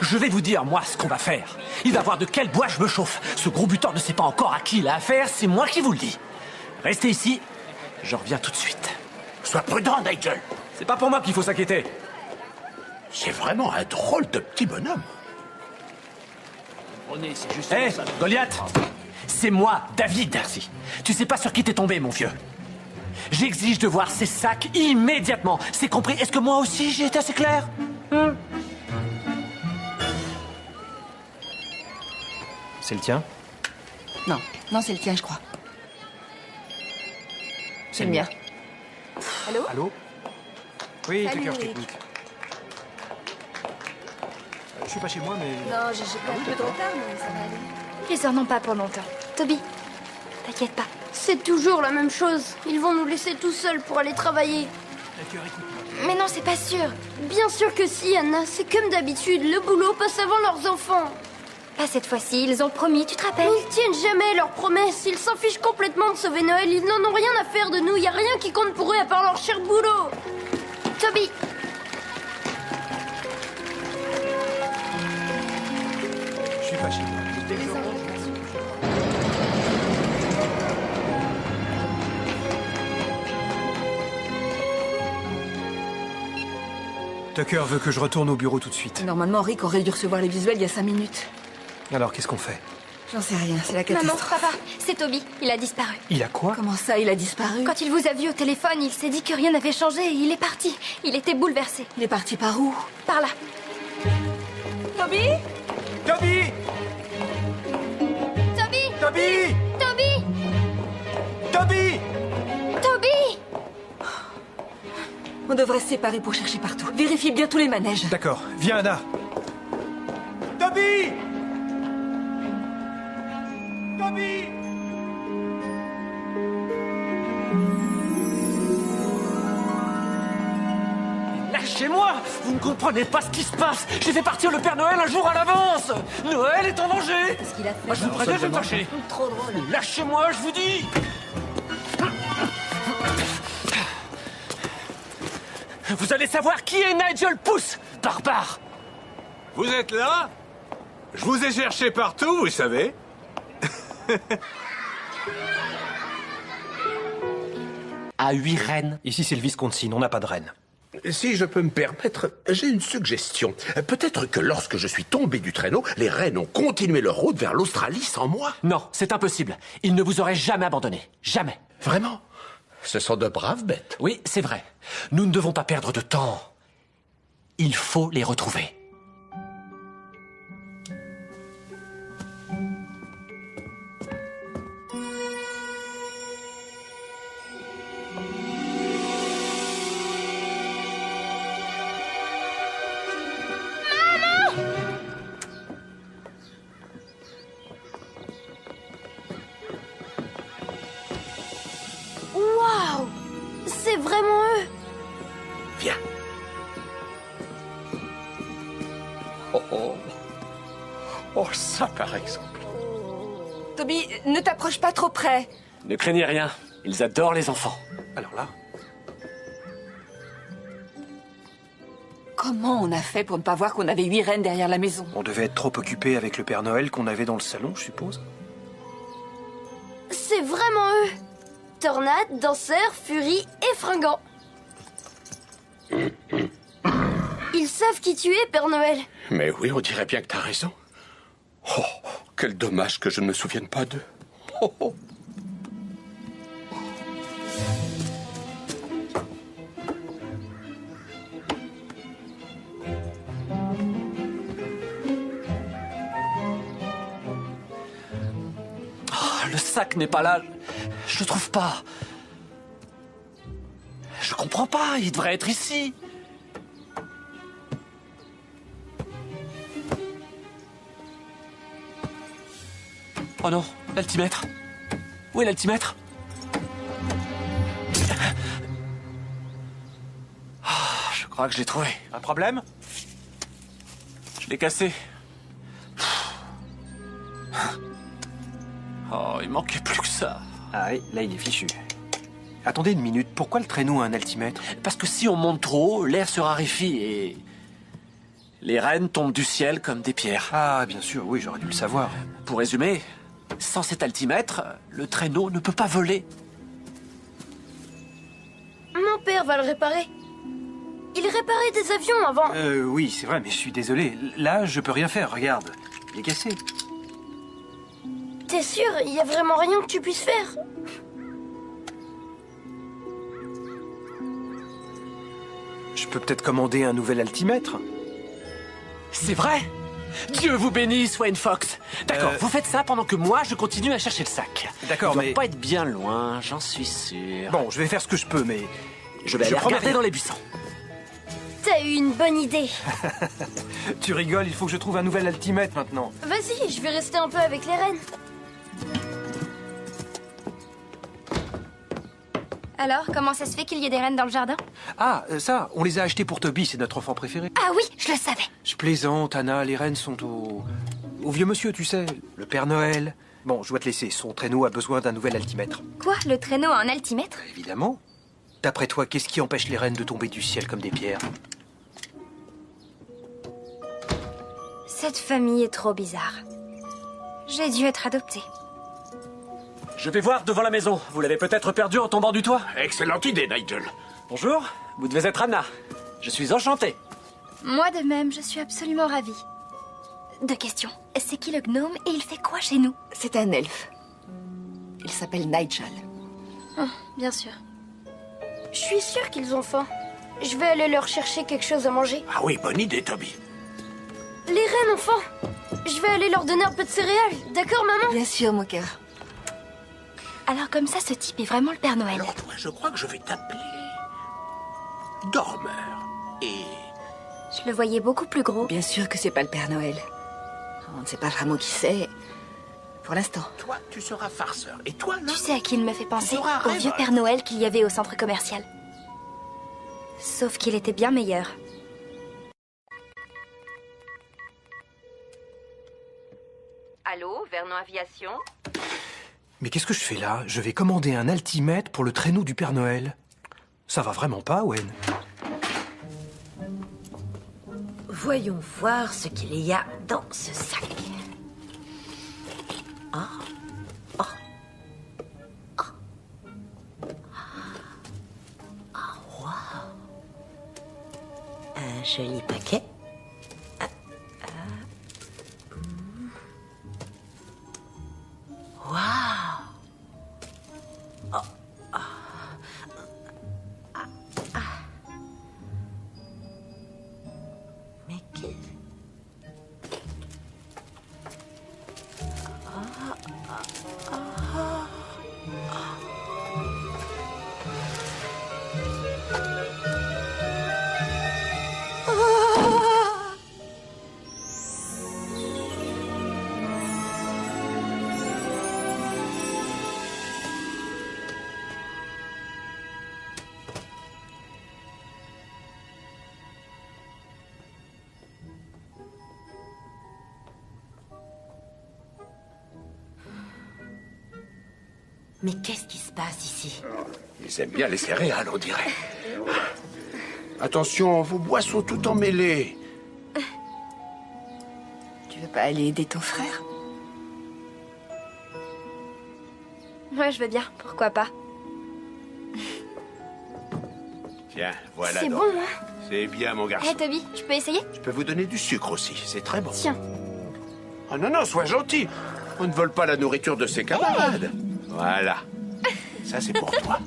Je vais vous dire, moi, ce qu'on va faire. Il va voir de quel bois je me chauffe. Ce gros butor ne sait pas encore à qui il a affaire, c'est moi qui vous le dis. Restez ici, je reviens tout de suite. Sois prudent, Nigel. C'est pas pour moi qu'il faut s'inquiéter. C'est vraiment un drôle de petit bonhomme. Hé, Goliath, c'est moi, David. Merci. Tu sais pas sur qui t'es tombé, mon vieux. J'exige de voir ces sacs immédiatement. C'est compris? Est-ce que moi aussi j'ai été assez clair? C'est le tien? Non, non, c'est le tien, je crois. C'est le mien. Allô? Allô? Oui, Salut, Tucker, je Eric. t'écoute. Je suis pas chez moi, mais... Non, j'ai pris un peu de retard, mais ça va aller. Ils en ont pas pour longtemps. Toby, t'inquiète pas. C'est toujours la même chose. Ils vont nous laisser tout seuls pour aller travailler. Mais non, c'est pas sûr. Bien sûr que si, Anna. C'est comme d'habitude. Le boulot passe avant leurs enfants. Pas cette fois-ci, ils ont promis, tu te rappelles? Ils tiennent jamais leurs promesses. Ils s'en fichent complètement de sauver Noël. Ils n'en ont rien à faire de nous. Y a rien qui compte pour eux à part leur cher boulot. Toby! Je suis pas chez moi. Tucker veut que je retourne au bureau tout de suite. Normalement, Rick aurait dû recevoir les visuels il y a 5 minutes. Alors, qu'est-ce qu'on fait? J'en sais rien, c'est la Maman, catastrophe. papa, c'est Toby. Il a disparu. Il a quoi? Comment ça, il a disparu? Quand il vous a vu au téléphone, il s'est dit que rien n'avait changé et il est parti. Il était bouleversé. Il est parti par où? Par là. Toby? Toby! Toby! Toby! Toby! Toby! Toby! On devrait se séparer pour chercher partout. Vérifie bien tous les manèges. D'accord. Viens, Anna. Toby! Toby! Lâchez-moi! Vous ne comprenez pas ce qui se passe! J'ai fait partir le Père Noël un jour à l'avance! Noël est en danger! Qu'est-ce qu'il a fait? Je vous préviens, je vais me fâcher! Trop drôle. Lâchez-moi, je vous dis! Vous allez savoir qui est Nigel Pouce, barbare! Vous êtes là? Je vous ai cherché partout, vous savez. À 8 reines. Ici, c'est le Wisconsin, on n'a pas de reine. Si je peux me permettre, j'ai une suggestion. Peut-être que lorsque je suis tombé du traîneau, les rennes ont continué leur route vers l'Australie sans moi. Non, c'est impossible. Ils ne vous auraient jamais abandonné. Jamais. Vraiment? Ce sont de braves bêtes. Oui, c'est vrai. Nous ne devons pas perdre de temps. Il faut les retrouver. Waouh! C'est vraiment eux! Viens. Oh, oh. Oh, ça par exemple. Toby, ne t'approche pas trop près. Ne craignez rien. Ils adorent les enfants. Alors là, Comment on a fait pour ne pas voir qu'on avait 8 reines derrière la maison? on devait être trop occupé avec le Père Noël qu'on avait dans le salon, je suppose. C'est vraiment eux! Tornade, danseur, furie et fringant. Ils savent qui tu es, Père Noël. Mais oui, on dirait bien que t'as raison. Oh, quel dommage que je ne me souvienne pas d'eux. Oh, oh. Oh, le sac n'est pas là. Je le trouve pas. Je comprends pas. Il devrait être ici. Oh non, l'altimètre. Où est l'altimètre? Ah, je crois que je l'ai trouvé. Un problème? Je l'ai cassé. Oh, il manquait plus que ça. Ah oui, là il est fichu. Attendez une minute, pourquoi le traîneau a un altimètre? Parce que si on monte trop haut, l'air se raréfie et... les rennes tombent du ciel comme des pierres. Ah, bien sûr, oui, j'aurais dû le savoir. Pour résumer, sans cet altimètre, le traîneau ne peut pas voler. Mon père va le réparer. Il réparait des avions avant. Oui, c'est vrai, mais je suis désolé. Là, je peux rien faire, regarde. Il est cassé. T'es sûr? Il y a vraiment rien que tu puisses faire? Je peux peut-être commander un nouvel altimètre. C'est vrai? Dieu vous bénisse, Wayne Fox. D'accord, vous faites ça pendant que moi, je continue à chercher le sac. D'accord, Il mais... doit pas être bien loin, j'en suis sûr. Bon, je vais faire ce que je peux, mais... Je vais aller promets regarder rien. dans les buissons. T'as eu une bonne idée. Tu rigoles, il faut que je trouve un nouvel altimètre maintenant. Vas-y, je vais rester un peu avec les rennes. Alors, comment ça se fait qu'il y ait des rennes dans le jardin? Ah, ça, on les a achetés pour Toby, c'est notre enfant préféré. Ah oui, je le savais. Je plaisante, Anna, les rennes sont au vieux monsieur, tu sais, le Père Noël. Bon, je dois te laisser, son traîneau a besoin d'un nouvel altimètre. Quoi? Le traîneau a un altimètre? Évidemment. D'après toi, qu'est-ce qui empêche les rennes de tomber du ciel comme des pierres? Cette famille est trop bizarre. J'ai dû être adoptée. Je vais voir devant la maison. Vous l'avez peut-être perdu en tombant du toit. Excellente idée, Nigel. Bonjour, vous devez être Anna. Je suis enchanté. Moi de même, je suis absolument ravie. Deux questions. C'est qui le gnome et il fait quoi chez nous? C'est un elfe. Il s'appelle Nigel. Bien sûr. Je suis sûre qu'ils ont faim. Je vais aller leur chercher quelque chose à manger. Ah oui, bonne idée, Toby. Les rennes ont faim. Je vais aller leur donner un peu de céréales. D'accord, maman? Bien sûr, mon cœur. Alors comme ça, ce type est vraiment le Père Noël. Alors toi, je crois que je vais t'appeler dormeur. Et... Je le voyais beaucoup plus gros. Bien sûr que c'est pas le Père Noël. On ne sait pas vraiment qui c'est. Pour l'instant. toi, tu seras farceur. Et toi, là, Tu sais à qui il me fait penser? seras Au rêveur. vieux Père Noël qu'il y avait au centre commercial. Sauf qu'il était bien meilleur. Allô, Vernon Aviation? Mais qu'est-ce que je fais là? Je vais commander un altimètre pour le traîneau du Père Noël. Ça va vraiment pas, Owen? Voyons voir ce qu'il y a dans ce sac. Ah. Oh. Oh. Ah, waouh. Un joli paquet. Waouh. Oh. Ah. Ah. Ah. Mais qu'est-ce... Mais qu'est-ce qui se passe ici? Ils aiment bien les céréales, on dirait. Attention, vos boissons tout emmêlées. Tu veux pas aller aider ton frère? Moi, je veux bien. Pourquoi pas? Tiens, voilà C'est donc. bon, hein? C'est bien, mon Hé, garçon. Toby, je peux essayer? Je peux vous donner du sucre aussi, c'est très bon. Tiens. Oh non, non, sois gentil. On ne vole pas la nourriture de ses camarades. Voilà. Ça, c'est pour toi.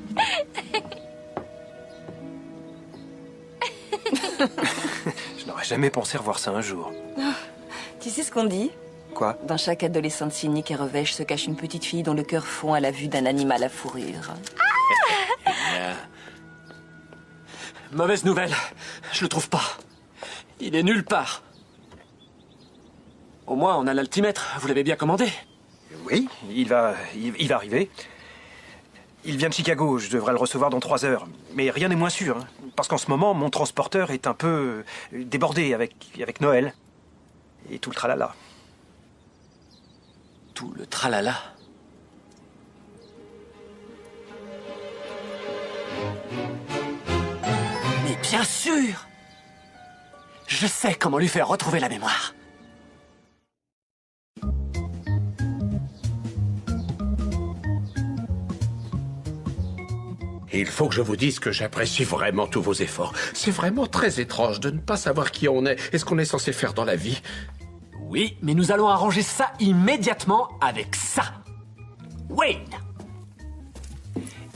Je n'aurais jamais pensé revoir ça un jour. Tu sais ce qu'on dit? Quoi? Dans chaque adolescente cynique et revêche se cache une petite fille dont le cœur fond à la vue d'un animal à fourrure. Bien. Mauvaise nouvelle. Je le trouve pas. Il est nulle part. Au moins, on a l'altimètre. Vous l'avez bien commandé. Oui, il va arriver. Il vient de Chicago, je devrais le recevoir dans 3 heures. Mais rien n'est moins sûr, hein, parce qu'en ce moment, mon transporteur est un peu débordé avec Noël. Et tout le tralala. Tout le tralala. Mais bien sûr! Je sais comment lui faire retrouver la mémoire. Il faut que je vous dise que j'apprécie vraiment tous vos efforts. C'est vraiment très étrange de ne pas savoir qui on est et ce qu'on est censé faire dans la vie. Oui, mais nous allons arranger ça immédiatement avec ça. Wayne!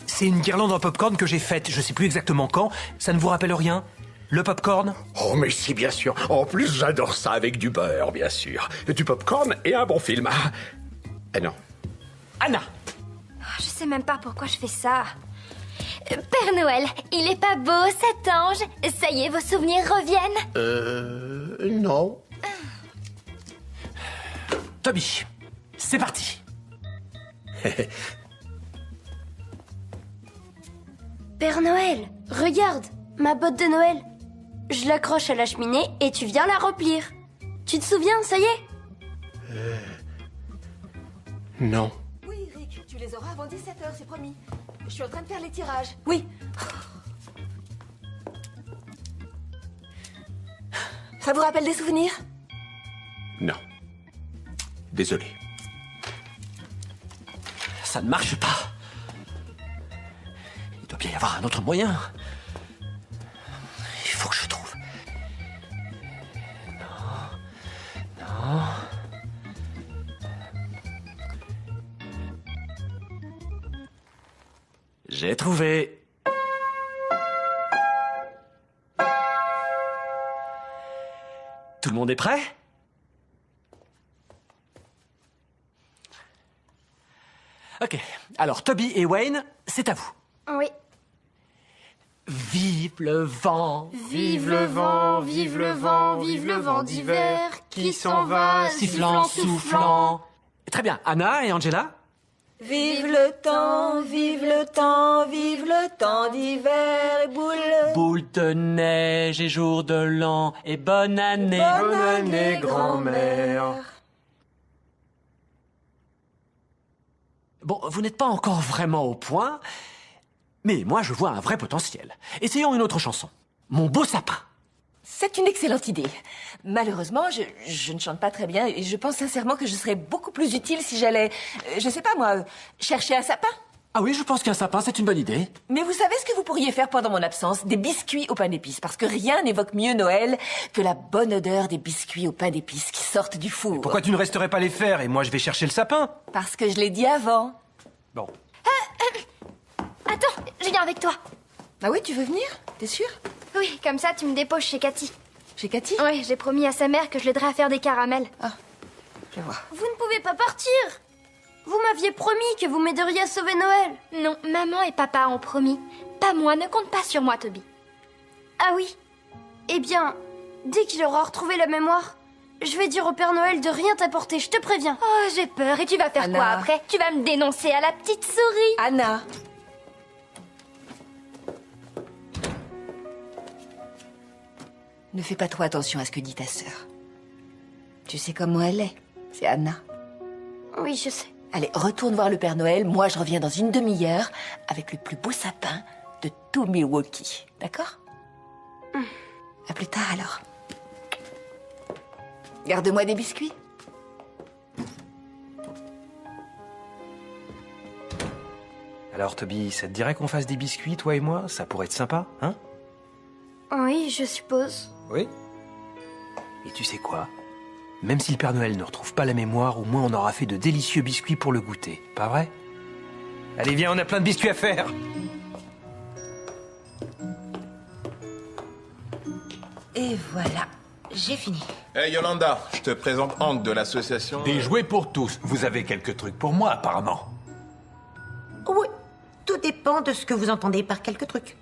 C'est une guirlande en popcorn que j'ai faite, je sais plus exactement quand. Ça ne vous rappelle rien? Le popcorn? Oh, mais si, bien sûr. En plus, j'adore ça avec du beurre, bien sûr. Du popcorn et un bon film. Ah non. Anna! Je sais même pas pourquoi je fais ça. Père Noël, il est pas beau cet ange? Ça y est, vos souvenirs reviennent? Non. Toby, c'est parti. Père Noël, regarde, ma botte de Noël. Je l'accroche à la cheminée et tu viens la replir. Tu te souviens, ça y est? Non. Oui, Rick, tu les auras avant 17h, c'est promis. Je suis en train de faire les tirages. Oui. Ça vous rappelle des souvenirs? Non. Désolé. Ça ne marche pas. Il doit bien y avoir un autre moyen. Il faut que je trouve. Non. Non. J'ai trouvé. Tout le monde est prêt? Ok. Alors, Toby et Wayne, c'est à vous. Oui. Vive le vent. Vive le vent, vive le vent, vive le vent d'hiver qui s'en va, Sifflant, soufflant. Très bien. Anna et Angela? Vive le temps, vive le temps, vive le temps d'hiver, Boule de neige et jour de l'an et bonne année. Bonne année, grand-mère. Bon, vous n'êtes pas encore vraiment au point, mais moi je vois un vrai potentiel. Essayons une autre chanson. Mon beau sapin. C'est une excellente idée. Malheureusement, je ne chante pas très bien et je pense sincèrement que je serais beaucoup plus utile si j'allais, je sais pas moi, chercher un sapin. Ah oui, je pense qu'un sapin, c'est une bonne idée. Mais vous savez ce que vous pourriez faire pendant mon absence? Des biscuits au pain d'épices, parce que rien n'évoque mieux Noël que la bonne odeur des biscuits au pain d'épices qui sortent du four. Pourquoi tu ne resterais pas les faire et moi je vais chercher le sapin? Parce que je l'ai dit avant. Bon. Attends, je viens avec toi. Ah oui, tu veux venir? T'es sûre? Oui, comme ça tu me déposes chez Cathy. Chez Cathy? Oui, j'ai promis à sa mère que je l'aiderai à faire des caramels. Ah, je vois. Vous ne pouvez pas partir. Vous m'aviez promis que vous m'aideriez à sauver Noël. Non, maman et papa ont promis. Pas moi, ne compte pas sur moi, Toby. Ah oui. Eh bien, dès qu'il aura retrouvé la mémoire, je vais dire au Père Noël de rien t'apporter, je te préviens. Oh, j'ai peur. Et tu vas faire Anna. quoi après? Tu vas me dénoncer à la petite souris. Anna. Ne fais pas trop attention à ce que dit ta sœur. Tu sais comment elle est. C'est Anna. Oui, je sais. Allez, retourne voir le Père Noël. Moi, je reviens dans une demi-heure avec le plus beau sapin de tout Milwaukee. D'accord? À plus tard, alors. Garde-moi des biscuits. Alors Toby, ça te dirait qu'on fasse des biscuits, toi et moi? Ça pourrait être sympa, hein? Oui, je suppose. Oui. Et tu sais quoi? Même si le Père Noël ne retrouve pas la mémoire, au moins on aura fait de délicieux biscuits pour le goûter. Pas vrai? Allez, viens, on a plein de biscuits à faire. Et voilà, j'ai fini. Hey Yolanda, je te présente Hank de l'association... Des jouets pour tous. Vous avez quelques trucs pour moi, apparemment. Oui, tout dépend de ce que vous entendez par quelques trucs.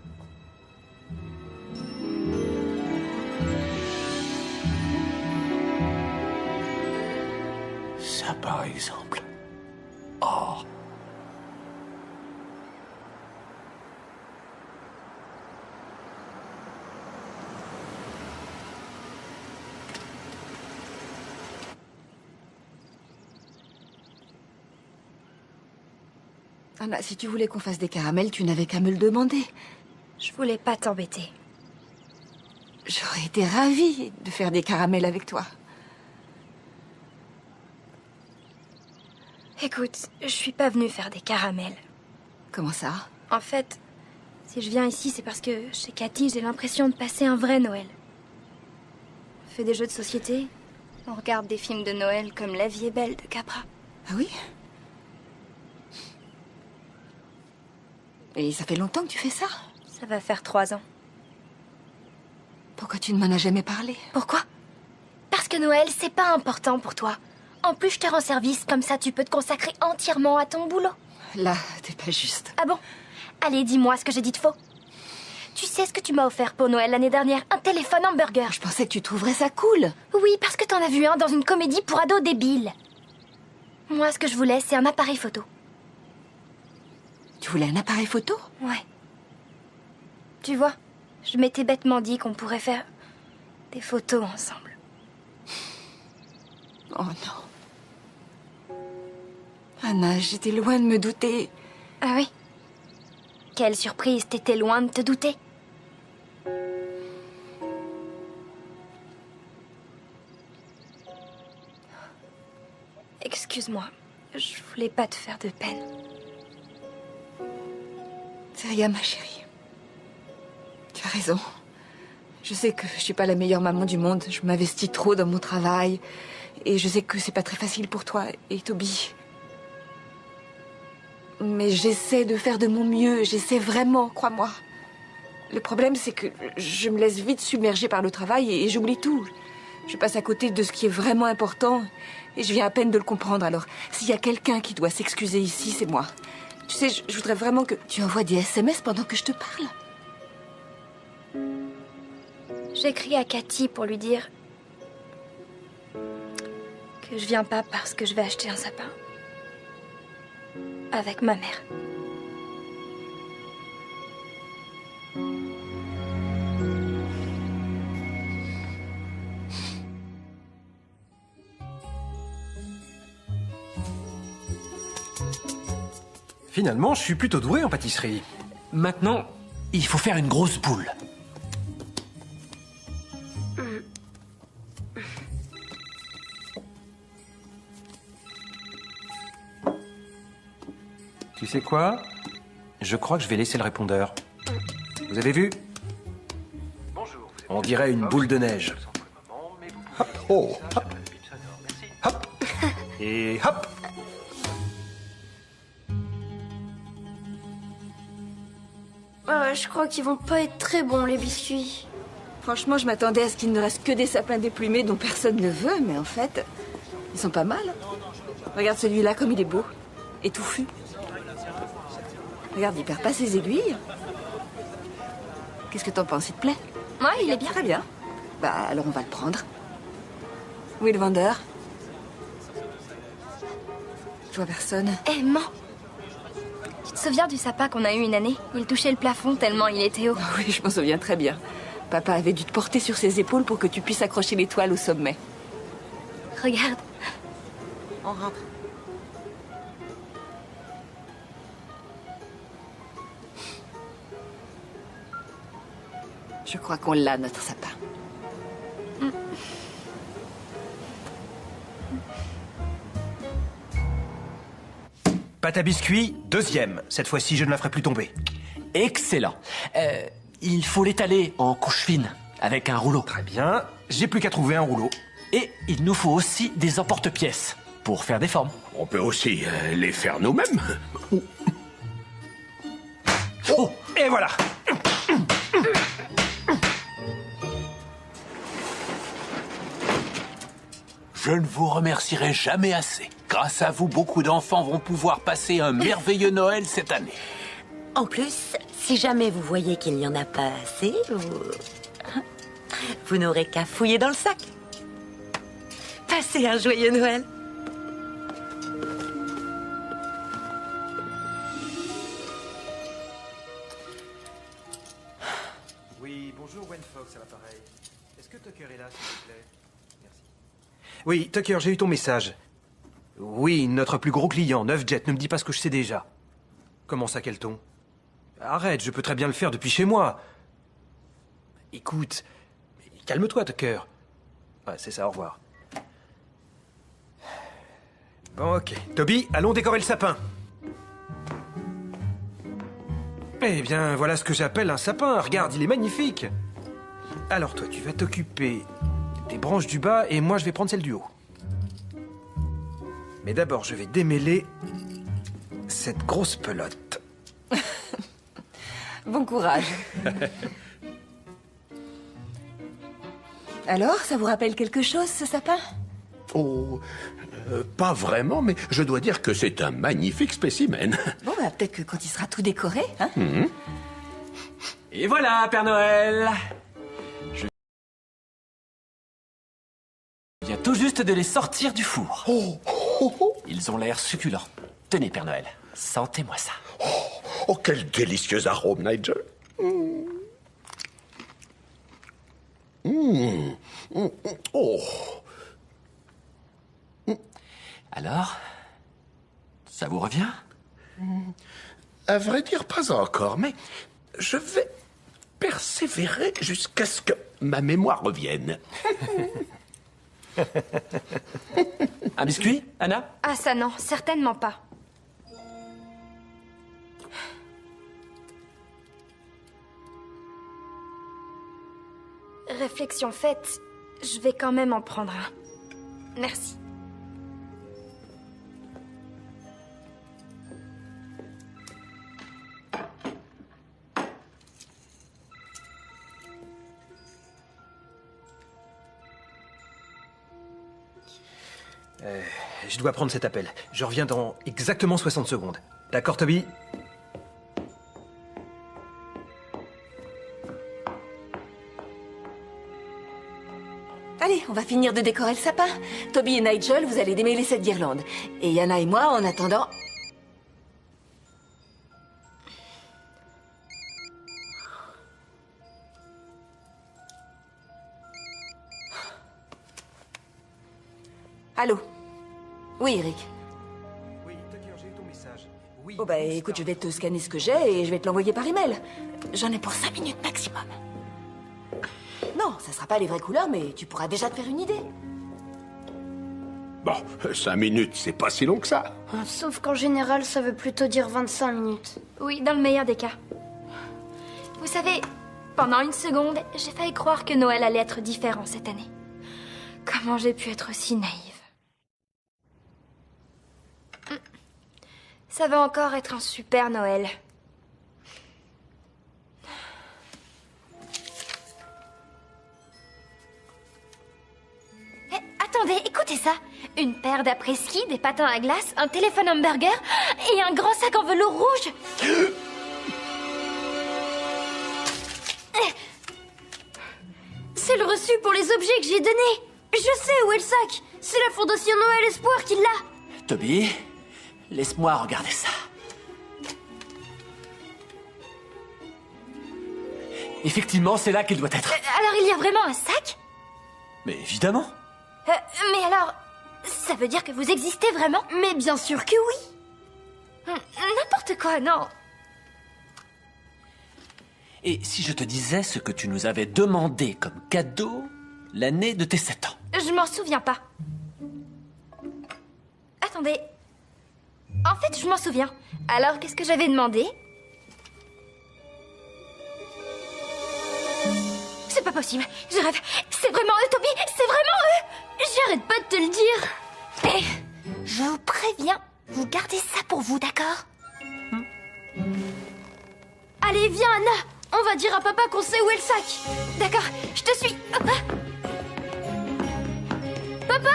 Ça, par exemple. Oh. Anna, si tu voulais qu'on fasse des caramels, tu n'avais qu'à me le demander. Je voulais pas t'embêter. J'aurais été ravie de faire des caramels avec toi. Écoute, je suis pas venue faire des caramels. Comment ça? En fait, si je viens ici, c'est parce que chez Cathy, j'ai l'impression de passer un vrai Noël. On fait des jeux de société, on regarde des films de Noël comme La vie est belle de Capra. Ah oui? Et ça fait longtemps que tu fais ça? Ça va faire 3 ans. Pourquoi tu ne m'en as jamais parlé? Pourquoi? Parce que Noël, c'est pas important pour toi. En plus, je te rends service, comme ça tu peux te consacrer entièrement à ton boulot. Là, t'es pas juste. Ah bon? Allez, dis-moi ce que j'ai dit de faux. Tu sais ce que tu m'as offert pour Noël l'année dernière? Un téléphone hamburger. Je pensais que tu trouverais ça cool. Oui, parce que t'en as vu un dans une comédie pour ados débiles. Moi, ce que je voulais, c'est un appareil photo. Tu voulais un appareil photo? Ouais. Tu vois, je m'étais bêtement dit qu'on pourrait faire des photos ensemble. Oh non. Anna, j'étais loin de me douter. Ah oui? Quelle surprise, t'étais loin de te douter. Excuse-moi, je voulais pas te faire de peine. C'est rien, ma chérie. Tu as raison. Je sais que je suis pas la meilleure maman du monde. Je m'investis trop dans mon travail. Et je sais que c'est pas très facile pour toi et Toby. Mais j'essaie de faire de mon mieux. J'essaie vraiment, crois-moi. Le problème, c'est que je me laisse vite submerger par le travail et j'oublie tout. Je passe à côté de ce qui est vraiment important et je viens à peine de le comprendre. Alors, s'il y a quelqu'un qui doit s'excuser ici, c'est moi. Tu sais, je voudrais vraiment que tu envoies des SMS pendant que je te parle. J'écris à Cathy pour lui dire que je viens pas parce que je vais acheter un sapin. Avec ma mère. Finalement, je suis plutôt doué en pâtisserie. Maintenant, il faut faire une grosse boule. Tu sais quoi? Je crois que je vais laisser le répondeur. Vous avez vu? On dirait une boule de neige. Hop, oh, hop. Hop. Et hop. Je crois qu'ils vont pas être très bons, les biscuits. Franchement, je m'attendais à ce qu'il ne reste que des sapins déplumés dont personne ne veut, mais en fait, ils sont pas mal. Regarde celui-là comme il est beau, et touffu. Regarde, il perd pas ses aiguilles. Qu'est-ce que t'en penses, il te plaît? Ouais, il est bien. Très bien. Bah, alors on va le prendre. Où est le vendeur? Je vois personne. Eh, mens. Tu te souviens du sapin qu'on a eu une année? Il touchait le plafond tellement il était haut. Oui, je m'en souviens très bien. Papa avait dû te porter sur ses épaules pour que tu puisses accrocher l'étoile au sommet. Regarde. On rentre. Je crois qu'on l'a, notre sapin. Pâte à biscuits, deuxième. Cette fois-ci, je ne la ferai plus tomber. Excellent. Il faut l'étaler en couche fine, avec un rouleau. Très bien. J'ai plus qu'à trouver un rouleau. Et il nous faut aussi des emporte-pièces pour faire des formes. On peut aussi les faire nous-mêmes. Oh, et voilà. Je ne vous remercierai jamais assez. Grâce à vous, beaucoup d'enfants vont pouvoir passer un merveilleux Noël cette année. En plus, si jamais vous voyez qu'il n'y en a pas assez, vous n'aurez qu'à fouiller dans le sac. Passez un joyeux Noël. Oui, bonjour Wen Fox à l'appareil. Est-ce que Tucker est là, s'il vous plaît? Merci. Oui, Tucker, j'ai eu ton message. Oui, notre plus gros client, 9Jet, ne me dis pas ce que je sais déjà. Comment ça, quel ton? Arrête, je peux très bien le faire depuis chez moi. Écoute, calme-toi, Tucker. Ouais, c'est ça, au revoir. Bon, ok. Toby, allons décorer le sapin. Eh bien, voilà ce que j'appelle un sapin. Regarde, il est magnifique. Alors toi, tu vas t'occuper des branches du bas et moi, je vais prendre celle du haut. Mais d'abord, je vais démêler cette grosse pelote. Bon courage. Alors, ça vous rappelle quelque chose, ce sapin? Oh, pas vraiment, mais je dois dire que c'est un magnifique spécimen. Bon, bah, peut-être que quand il sera tout décoré, hein? Et voilà, Père Noël. Je viens tout juste de les sortir du four. Ils ont l'air succulents. Tenez, Père Noël, sentez-moi ça. Oh, quel délicieux arôme, Nigel. Oh. Alors, ça vous revient? À vrai dire, pas encore, mais je vais persévérer jusqu'à ce que ma mémoire revienne. Un biscuit, Anna? Ah ça non, certainement pas. Réflexion faite, je vais quand même en prendre un. Merci. Je dois prendre cet appel. Je reviens dans exactement 60 secondes. D'accord, Toby? on va finir de décorer le sapin. Toby et Nigel, vous allez démêler cette guirlande. Et Yana et moi, en attendant... Allô? Oui, Eric. Oui, Tucker, j'ai eu ton message. Oui. Oh bah écoute, je vais te scanner ce que j'ai et je vais te l'envoyer par email. J'en ai pour 5 minutes maximum. Non, ça sera pas les vraies couleurs, mais tu pourras déjà te faire une idée. Bon, 5 minutes, c'est pas si long que ça. Sauf qu'en général, ça veut plutôt dire 25 minutes. Oui, dans le meilleur des cas. Vous savez, pendant une seconde, j'ai failli croire que Noël allait être différent cette année. Comment j'ai pu être aussi naïve? Ça va encore être un super Noël. Eh, attendez, écoutez ça. Une paire d'après-ski, des patins à glace, un téléphone hamburger et un grand sac en velours rouge. C'est le reçu pour les objets que j'ai donnés. Je sais où est le sac. C'est la Fondation Noël Espoir qui l'a. Toby, laisse-moi regarder ça. Effectivement, c'est là qu'il doit être. Alors il y a vraiment un sac? Mais évidemment. Mais alors, ça veut dire que vous existez vraiment? Mais bien sûr que oui. N'importe quoi, non. Et si je te disais ce que tu nous avais demandé comme cadeau l'année de tes 7 ans? Je m'en souviens pas. Attendez. En fait, je m'en souviens. Alors, qu'est-ce que j'avais demandé? C'est pas possible. Je rêve. C'est vraiment eux, Toby. C'est vraiment eux. J'arrête pas de te le dire. Et je vous préviens, vous gardez ça pour vous, d'accord? Allez, viens, Anna. On va dire à papa qu'on sait où est le sac. D'accord, je te suis. Papa,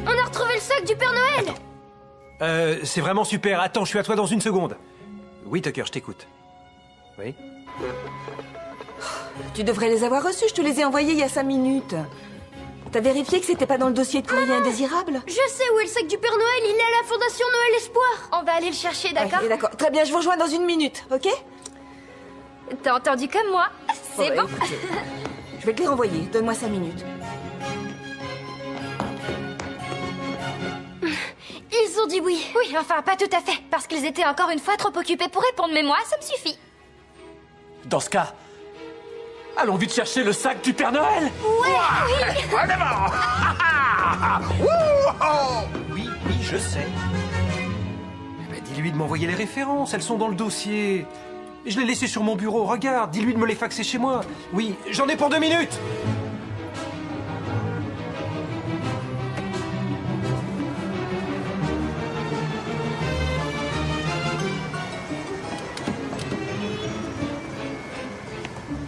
on a retrouvé le sac du Père Noël. C'est vraiment super. Attends, je suis à toi dans une seconde. Oui, Tucker, je t'écoute. Oui? Tu devrais les avoir reçus, je te les ai envoyés il y a 5 minutes. T'as vérifié que c'était pas dans le dossier de courrier indésirable? Je sais où est le sac du Père Noël, il est à la Fondation Noël Espoir. On va aller le chercher, d'accord? Ouais, d'accord. Très bien, je vous rejoins dans 1 minute, ok? T'as entendu comme moi? C'est bon. Écoute, je vais te les renvoyer, donne-moi 5 minutes. Ils ont dit oui. Oui, enfin, pas tout à fait, parce qu'ils étaient encore une fois trop occupés pour répondre, mais moi, ça me suffit. Dans ce cas, allons vite chercher le sac du Père Noël. Oui. En avant. Oui, je sais. Eh ben, dis-lui de m'envoyer les références, elles sont dans le dossier. Je l'ai laissé sur mon bureau, regarde, dis-lui de me les faxer chez moi. Oui, j'en ai pour 2 minutes.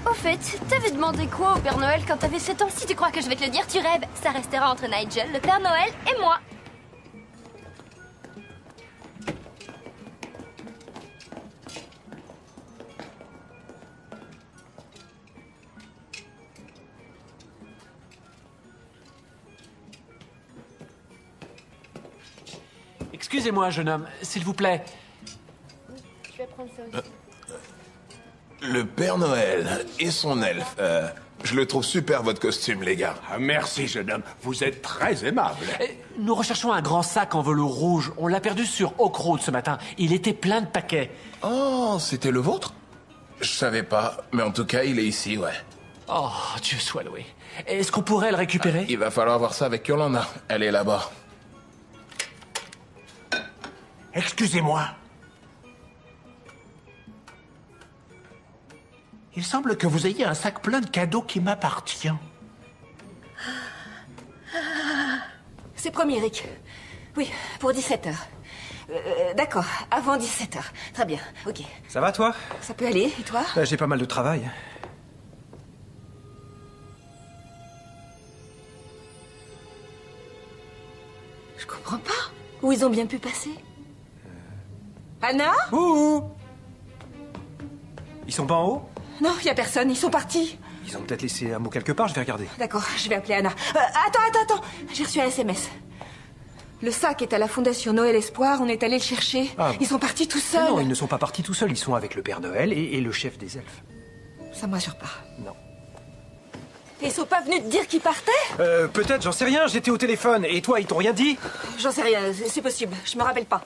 Au fait, t'avais demandé quoi au Père Noël quand t'avais 7 ans? Si tu crois que je vais te le dire, tu rêves. Ça restera entre Nigel, le Père Noël et moi. Excusez-moi, jeune homme, s'il vous plaît. Je vais prendre ça aussi. Le Père Noël et son elfe. Je le trouve super, votre costume, les gars. Ah, merci, jeune homme. Vous êtes très aimable. Nous recherchons un grand sac en velours rouge. On l'a perdu sur Oak Road ce matin. Il était plein de paquets. Oh, c'était le vôtre? Je savais pas, mais en tout cas, il est ici, ouais. Oh, Dieu soit loué. Est-ce qu'on pourrait le récupérer? Il va falloir voir ça avec Yolanda. Elle est là-bas. Excusez-moi. Il semble que vous ayez un sac plein de cadeaux qui m'appartient. C'est promis, Eric. Oui, pour 17h. D'accord, avant 17h. Très bien, ok. Ça va, toi? Ça peut aller, et toi? J'ai pas mal de travail. Je comprends pas. Où ils ont bien pu passer? Anna? Ouh! Ils sont pas en haut? Non, y a personne, ils sont partis. Ils ont peut-être laissé un mot quelque part, je vais regarder. D'accord, je vais appeler Anna. Attends. J'ai reçu un SMS. Le sac est à la Fondation Noël Espoir, on est allé le chercher. Ah. Ils sont partis tout seuls. Non, ils ne sont pas partis tout seuls, ils sont avec le Père Noël et le chef des elfes. Ça me rassure pas. Non. Ils sont pas venus te dire qu'ils partaient? Peut-être, j'en sais rien, j'étais au téléphone. Et toi, ils t'ont rien dit? J'en sais rien, c'est possible, je me rappelle pas.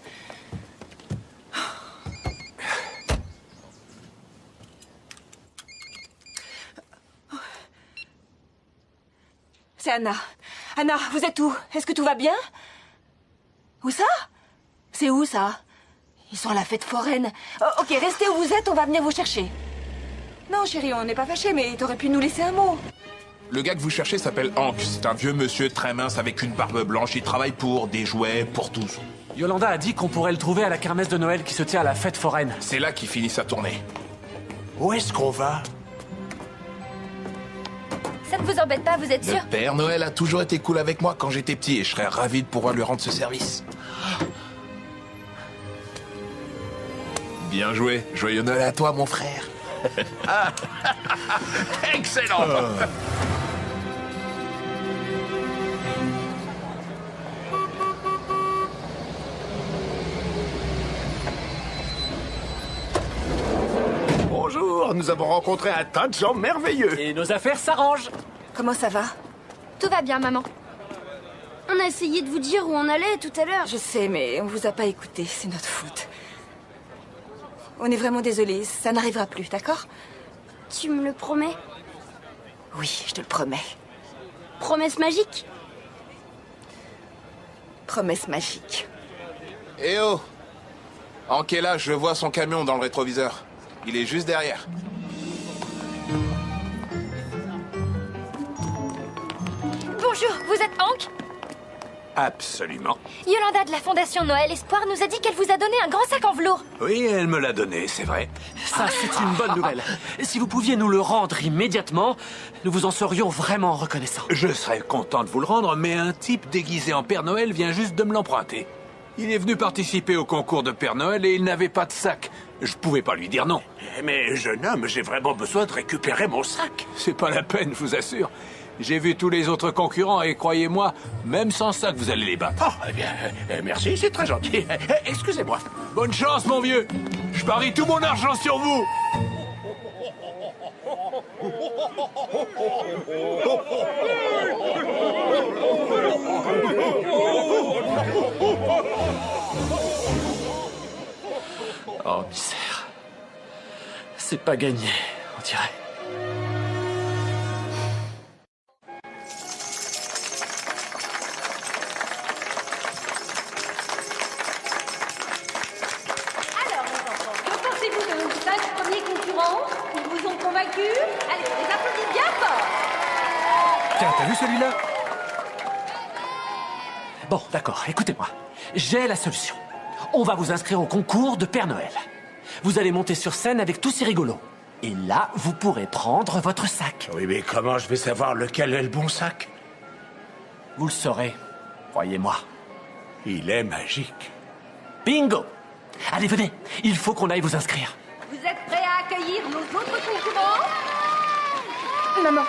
C'est Anna. Anna, vous êtes où? Est-ce que tout va bien? Où ça? C'est où ça? Ils sont à la fête foraine. Oh, ok, restez où vous êtes, on va venir vous chercher. Non, chérie, on n'est pas fâchés, mais t'aurais pu nous laisser un mot. Le gars que vous cherchez s'appelle Hank. C'est un vieux monsieur très mince avec une barbe blanche. Il travaille pour des jouets, pour tous. Yolanda a dit qu'on pourrait le trouver à la kermesse de Noël qui se tient à la fête foraine. C'est là qu'il finit sa tournée. Où est-ce qu'on va? Ça ne vous embête pas, vous êtes sûr? Le Père Noël a toujours été cool avec moi quand j'étais petit et je serais ravi de pouvoir lui rendre ce service. Bien joué. Joyeux Noël à toi, mon frère. Excellent. Bonjour, nous avons rencontré un tas de gens merveilleux. Et nos affaires s'arrangent. Comment ça va? Tout va bien, maman. On a essayé de vous dire où on allait tout à l'heure. Je sais, mais on vous a pas écouté, c'est notre faute. On est vraiment désolés, ça n'arrivera plus, d'accord? Tu me le promets? Oui, je te le promets. Promesse magique? Promesse magique. Eh oh! Hank est là, je vois son camion dans le rétroviseur. Il est juste derrière. Bonjour, vous êtes Hank? Absolument. Yolanda de la Fondation Noël Espoir nous a dit qu'elle vous a donné un grand sac en velours. Oui, elle me l'a donné, c'est vrai. Ça, c'est une bonne nouvelle. Si vous pouviez nous le rendre immédiatement, nous vous en serions vraiment reconnaissants. Je serais content de vous le rendre, mais un type déguisé en Père Noël vient juste de me l'emprunter. Il est venu participer au concours de Père Noël et il n'avait pas de sac. Je pouvais pas lui dire non. Mais jeune homme, j'ai vraiment besoin de récupérer mon sac. C'est pas la peine, je vous assure. J'ai vu tous les autres concurrents et croyez-moi, même sans sac, vous allez les battre. Oh, eh bien, merci, c'est très gentil. Excusez-moi. Bonne chance, mon vieux. Je parie tout mon argent sur vous. Oh, misère. C'est pas gagné, on dirait. Alors, les enfants, que pensez-vous de nos 5 premiers concurrents? Ils vous ont convaincus? Allez, on les applaudit bien fort! Tiens, t'as vu celui-là? Bon, d'accord, écoutez-moi. J'ai la solution. On va vous inscrire au concours de Père Noël. Vous allez monter sur scène avec tous ces rigolos. Et là, vous pourrez prendre votre sac. Oui, mais comment je vais savoir lequel est le bon sac? Vous le saurez, croyez-moi. Il est magique. Bingo! Allez, venez, il faut qu'on aille vous inscrire. Vous êtes prêts à accueillir nos autres concurrents? Maman,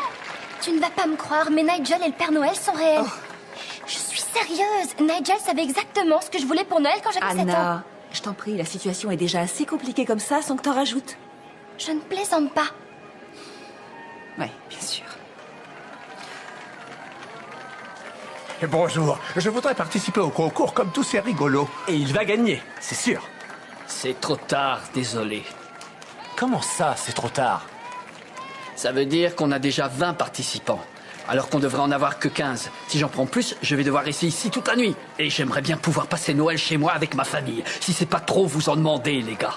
tu ne vas pas me croire, mais Nigel et le Père Noël sont réels. Je suis sérieuse. Nigel savait exactement ce que je voulais pour Noël quand j'avais 7 ans. Anna, je t'en prie, la situation est déjà assez compliquée comme ça sans que t'en rajoutes. Je ne plaisante pas. Oui, bien sûr. Bonjour, je voudrais participer au concours comme tous ces rigolos. Et il va gagner, c'est sûr. C'est trop tard, désolé. Comment ça, c'est trop tard? Ça veut dire qu'on a déjà 20 participants, alors qu'on devrait en avoir que 15. Si j'en prends plus, je vais devoir rester ici toute la nuit. Et j'aimerais bien pouvoir passer Noël chez moi avec ma famille. Si c'est pas trop vous en demander, les gars.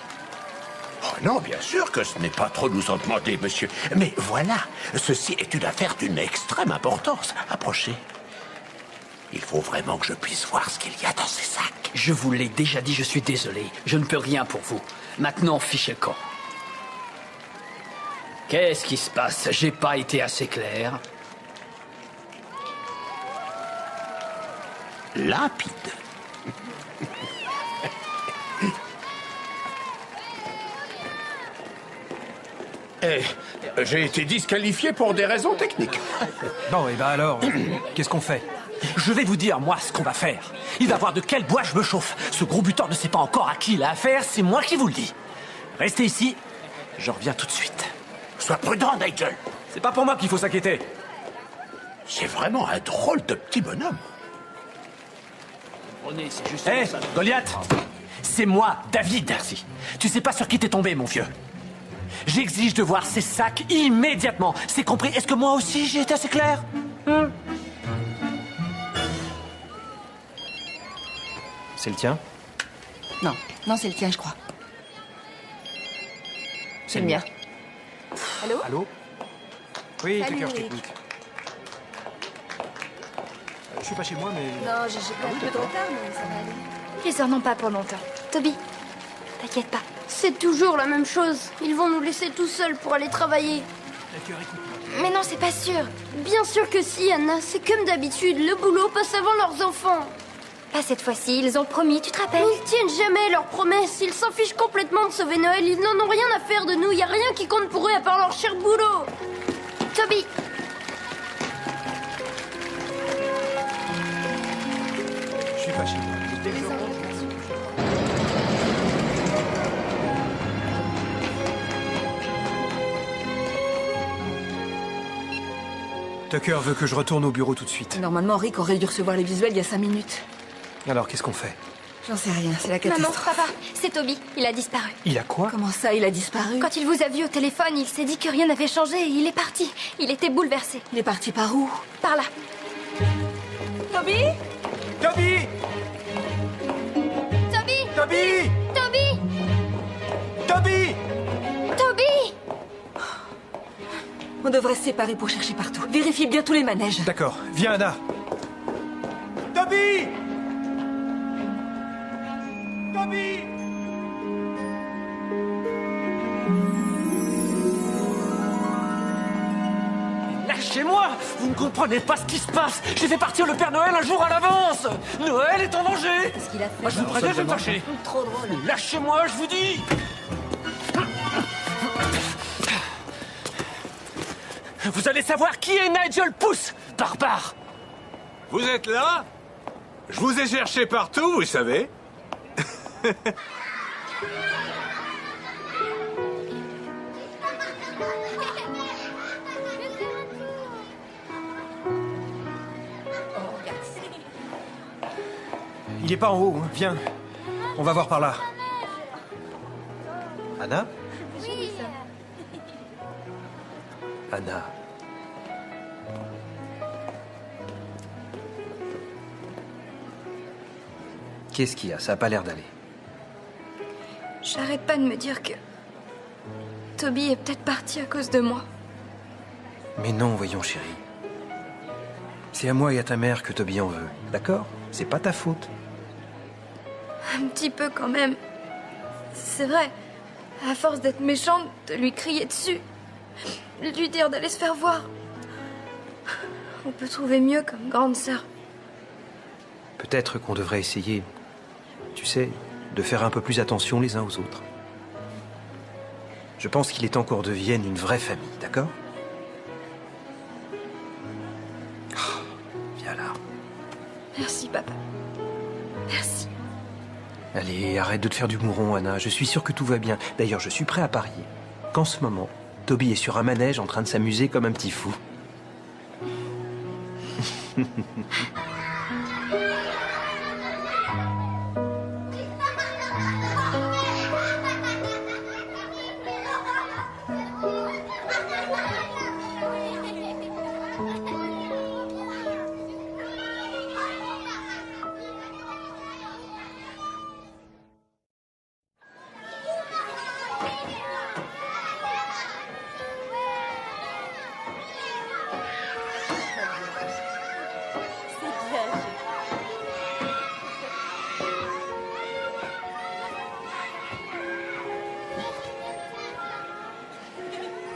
Oh non, bien sûr que ce n'est pas trop nous en demander, monsieur. Mais voilà, ceci est une affaire d'une extrême importance. Approchez. Il faut vraiment que je puisse voir ce qu'il y a dans ces sacs. Je vous l'ai déjà dit, je suis désolé. Je ne peux rien pour vous. Maintenant, fichez le camp. Qu'est-ce qui se passe? J'ai pas été assez clair. Limpide. J'ai été disqualifié pour des raisons techniques. Bon, et ben alors, qu'est-ce qu'on fait? Je vais vous dire, moi, ce qu'on va faire. Il va voir de quel bois je me chauffe. Ce gros buteur ne sait pas encore à qui il a affaire, c'est moi qui vous le dis. Restez ici, je reviens tout de suite. Sois prudent, Nigel. C'est pas pour moi qu'il faut s'inquiéter. C'est vraiment un drôle de petit bonhomme. C'est juste Hé, Goliath, c'est moi, David. Merci. Tu sais pas sur qui t'es tombé, mon vieux. J'exige de voir ces sacs immédiatement. C'est compris? Est-ce que moi aussi j'ai été assez clair? C'est le tien? Non, non, c'est le tien, je crois. C'est le mien. Allô? Allô? Oui, Salut, Tucker, je Eric. t'écoute. Je suis pas chez moi, mais... Non, j'ai pris un peu de retard, mais ça va aller. Ils en ont pas pour longtemps. Toby, t'inquiète pas. C'est toujours la même chose. Ils vont nous laisser tout seuls pour aller travailler. Mais non, c'est pas sûr. Bien sûr que si, Anna. C'est comme d'habitude. Le boulot passe avant leurs enfants. Pas cette fois-ci, ils ont promis, tu te rappelles? Ils tiennent jamais leurs promesses. Ils s'en fichent complètement de sauver Noël. Ils n'en ont rien à faire de nous. Y a rien qui compte pour eux à part leur cher boulot. Toby! Je suis pas chez moi. Tucker veut que je retourne au bureau tout de suite. Normalement, Rick aurait dû recevoir les visuels il y a 5 minutes. Alors, qu'est-ce qu'on fait? J'en sais rien, c'est la Maman, catastrophe. papa, c'est Toby. Il a disparu. Il a quoi? Comment ça, il a disparu? Quand il vous a vu au téléphone, il s'est dit que rien n'avait changé et il est parti. Il était bouleversé. Il est parti par où? Par là. Toby? Toby! Toby! Toby! Toby! Toby! Toby! On devrait se séparer pour chercher partout. Vérifie bien tous les manèges. D'accord. Viens, Anna. Toby! Toby! Lâchez-moi! Vous ne comprenez pas ce qui se passe! J'ai fait partir le Père Noël un jour à l'avance! Noël est en danger! Qu'est-ce qu'il a fait? Moi, je vous préviens, je vais me fâcher! Trop drôle. Lâchez-moi, je vous dis! Vous allez savoir qui est Nigel Pouce, barbare! Vous êtes là? Je vous ai cherché partout, vous savez. Il est pas en haut, hein. Viens. On va voir par là. Anna? Anna. Qu'est-ce qu'il y a? Ça a pas l'air d'aller. J'arrête pas de me dire que Toby est peut-être parti à cause de moi. Mais non, voyons, chérie. C'est à moi et à ta mère que Toby en veut. D'accord? C'est pas ta faute. Un petit peu quand même. C'est vrai. À force d'être méchante, de lui crier dessus, de lui dire d'aller se faire voir. On peut trouver mieux comme grande sœur. Peut-être qu'on devrait essayer, tu sais, de faire un peu plus attention les uns aux autres. Je pense qu'il est temps qu'on redevienne une vraie famille, d'accord? Oh, viens là. Merci, papa. Merci. Allez, arrête de te faire du mouron, Anna. Je suis sûr que tout va bien. D'ailleurs, je suis prêt à parier qu'en ce moment, Toby est sur un manège en train de s'amuser comme un petit fou.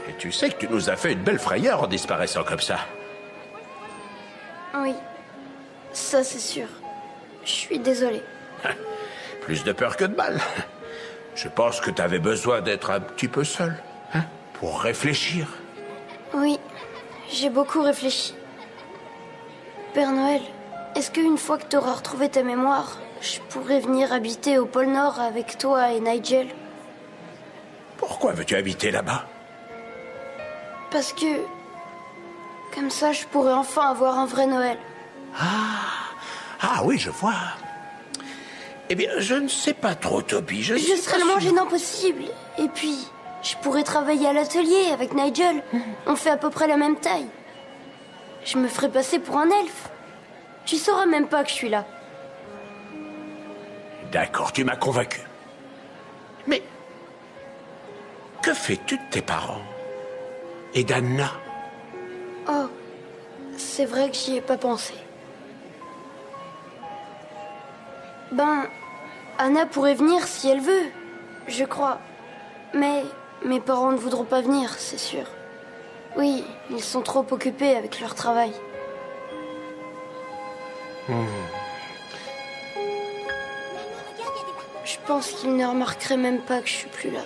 Et tu sais que tu nous as fait une belle frayeur en disparaissant comme ça. Oui, ça c'est sûr. Je suis désolée. Plus de peur que de mal. Je pense que t'avais besoin d'être un petit peu seul. Hein? Pour réfléchir. Oui, j'ai beaucoup réfléchi. Père Noël, est-ce qu'une fois que tu auras retrouvé ta mémoire, je pourrais venir habiter au pôle Nord avec toi et Nigel? Pourquoi veux-tu habiter là-bas? Parce que... comme ça, je pourrais enfin avoir un vrai Noël. Ah oui, je vois. Eh bien, je ne sais pas trop, Toby. Je serais le moins gênant possible. Et puis, je pourrais travailler à l'atelier avec Nigel. On fait à peu près la même taille. Je me ferais passer pour un elfe. Tu sauras même pas que je suis là. D'accord, tu m'as convaincu. Mais que fais-tu de tes parents? Et d'Anna? Oh, c'est vrai que j'y ai pas pensé. Ben, Anna pourrait venir si elle veut, je crois. Mais mes parents ne voudront pas venir, c'est sûr. Oui, ils sont trop occupés avec leur travail. Je pense qu'ils ne remarqueraient même pas que je suis plus là.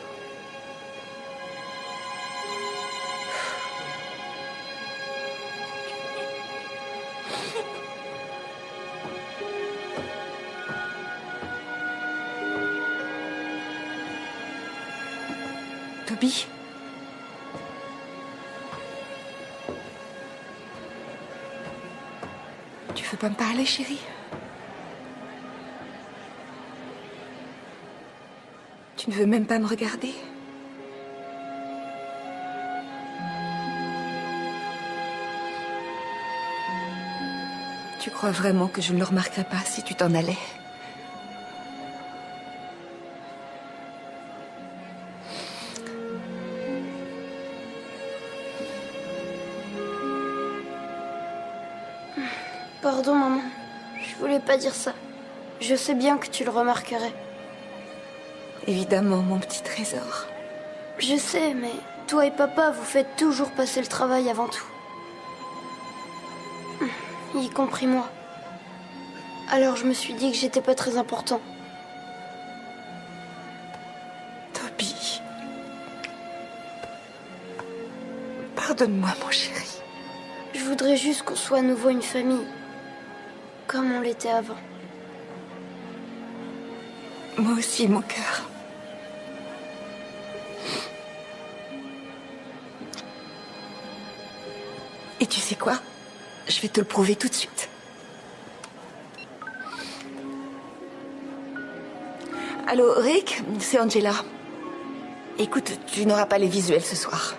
Toby? Tu veux pas me parler, chérie? Tu ne veux même pas me regarder? Tu crois vraiment que je ne le remarquerais pas si tu t'en allais? Pardon, maman. Je voulais pas dire ça. Je sais bien que tu le remarquerais. Évidemment, mon petit trésor. Je sais, mais toi et papa, vous faites toujours passer le travail avant tout. Y compris moi. Alors je me suis dit que j'étais pas très important. Toby. Pardonne-moi, mon chéri. Je voudrais juste qu'on soit à nouveau une famille. Comme on l'était avant. Moi aussi, mon cœur. Et tu sais quoi? Je vais te le prouver tout de suite. Allô, Rick? C'est Angela. Écoute, tu n'auras pas les visuels ce soir.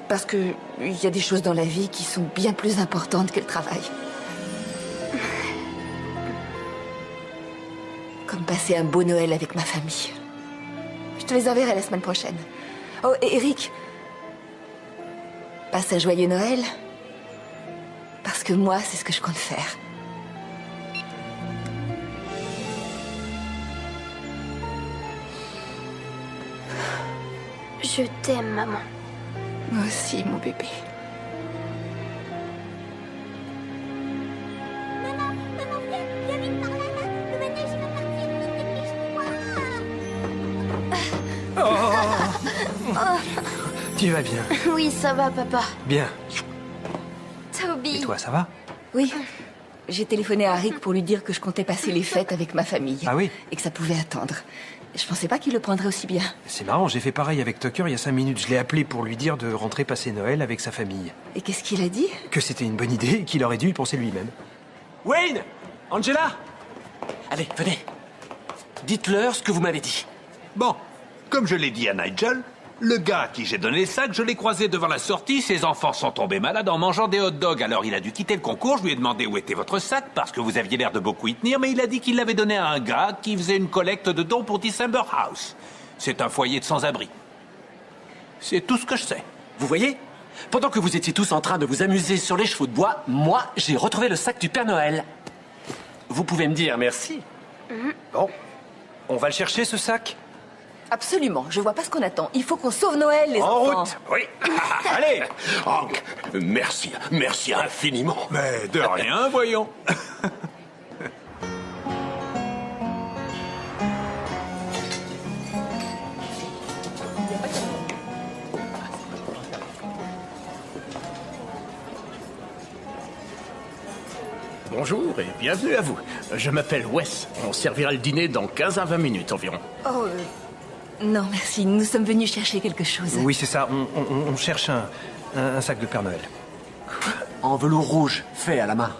Parce que il y a des choses dans la vie qui sont bien plus importantes que le travail. Comme passer un beau Noël avec ma famille. Je te les enverrai la semaine prochaine. Oh, et Eric, passe un joyeux Noël. Parce que moi, c'est ce que je compte faire. Je t'aime, maman. Moi aussi, mon bébé. Tu vas bien? Oui, ça va, papa. Bien. Toby. Et toi, ça va? Oui. J'ai téléphoné à Rick pour lui dire que je comptais passer les fêtes avec ma famille. Ah oui? Et que ça pouvait attendre. Je pensais pas qu'il le prendrait aussi bien. C'est marrant, j'ai fait pareil avec Tucker il y a 5 minutes. Je l'ai appelé pour lui dire de rentrer passer Noël avec sa famille. Et qu'est-ce qu'il a dit? Que c'était une bonne idée et qu'il aurait dû y penser lui-même. Wayne! Angela! Allez, venez. Dites-leur ce que vous m'avez dit. Bon, comme je l'ai dit à Nigel, le gars à qui j'ai donné le sac, je l'ai croisé devant la sortie, ses enfants sont tombés malades en mangeant des hot dogs, alors il a dû quitter le concours, je lui ai demandé où était votre sac, parce que vous aviez l'air de beaucoup y tenir, mais il a dit qu'il l'avait donné à un gars qui faisait une collecte de dons pour December House. C'est un foyer de sans-abri. C'est tout ce que je sais. Vous voyez? Pendant que vous étiez tous en train de vous amuser sur les chevaux de bois, moi, j'ai retrouvé le sac du Père Noël. Vous pouvez me dire merci. Bon, on va le chercher, ce sac? Absolument, je vois pas ce qu'on attend. Il faut qu'on sauve Noël, les En enfants. route. Oui. Allez. Hank, merci infiniment. Mais de rien, voyons. Bonjour et bienvenue à vous. Je m'appelle Wes. On servira le dîner dans 15 à 20 minutes environ. Oh, non, merci. Nous sommes venus chercher quelque chose. Oui, c'est ça. On cherche un sac de Père Noël. En velours rouge, fait à la main.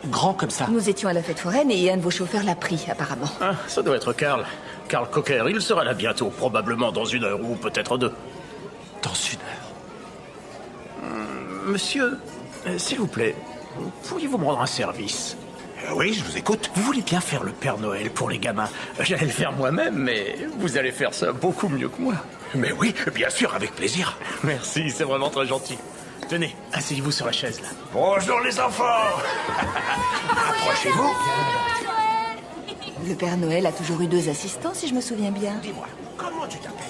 Grand comme ça. Nous étions à la fête foraine et un de vos chauffeurs l'a pris, apparemment. Ah, ça doit être Karl. Karl Cocker, il sera là bientôt, probablement dans 1 heure ou peut-être 2. Dans 1 heure. Monsieur, s'il vous plaît, pourriez-vous me rendre un service? Oui, je vous écoute. Vous voulez bien faire le Père Noël pour les gamins? J'allais le faire moi-même, mais vous allez faire ça beaucoup mieux que moi. Mais oui, bien sûr, avec plaisir. Merci, c'est vraiment très gentil. Tenez, asseyez-vous sur la chaise, là. Bonjour les enfants. Approchez-vous. Le Père Noël a toujours eu 2 assistants, si je me souviens bien. Dis-moi, comment tu t'appelles?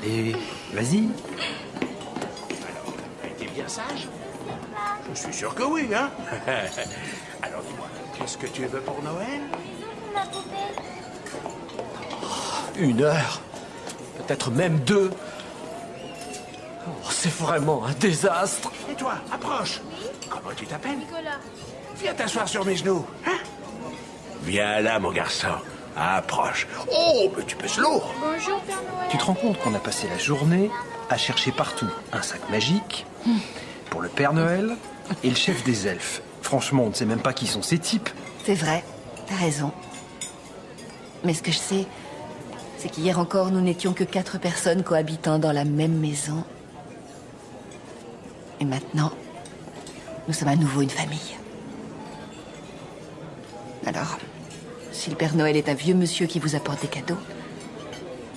Allez, vas-y. Alors, t'as été bien sage? Je suis sûr que oui, hein. Alors dis-moi, qu'est-ce que tu veux pour Noël? 1 heure. Peut-être même 2. Oh, c'est vraiment un désastre. Et toi, approche. Comment tu t'appelles? Nicolas. Viens t'asseoir sur mes genoux, hein? Viens là, mon garçon. Approche. Oh, mais tu pèses lourd. Bonjour, Père Noël. Tu te rends compte qu'on a passé la journée à chercher partout un sac magique pour le Père Noël et le chef des elfes. Franchement, on ne sait même pas qui sont ces types. C'est vrai, t'as raison. Mais ce que je sais, c'est qu'hier encore, nous n'étions que 4 personnes cohabitant dans la même maison. Et maintenant, nous sommes à nouveau une famille. Alors, si le Père Noël est un vieux monsieur qui vous apporte des cadeaux,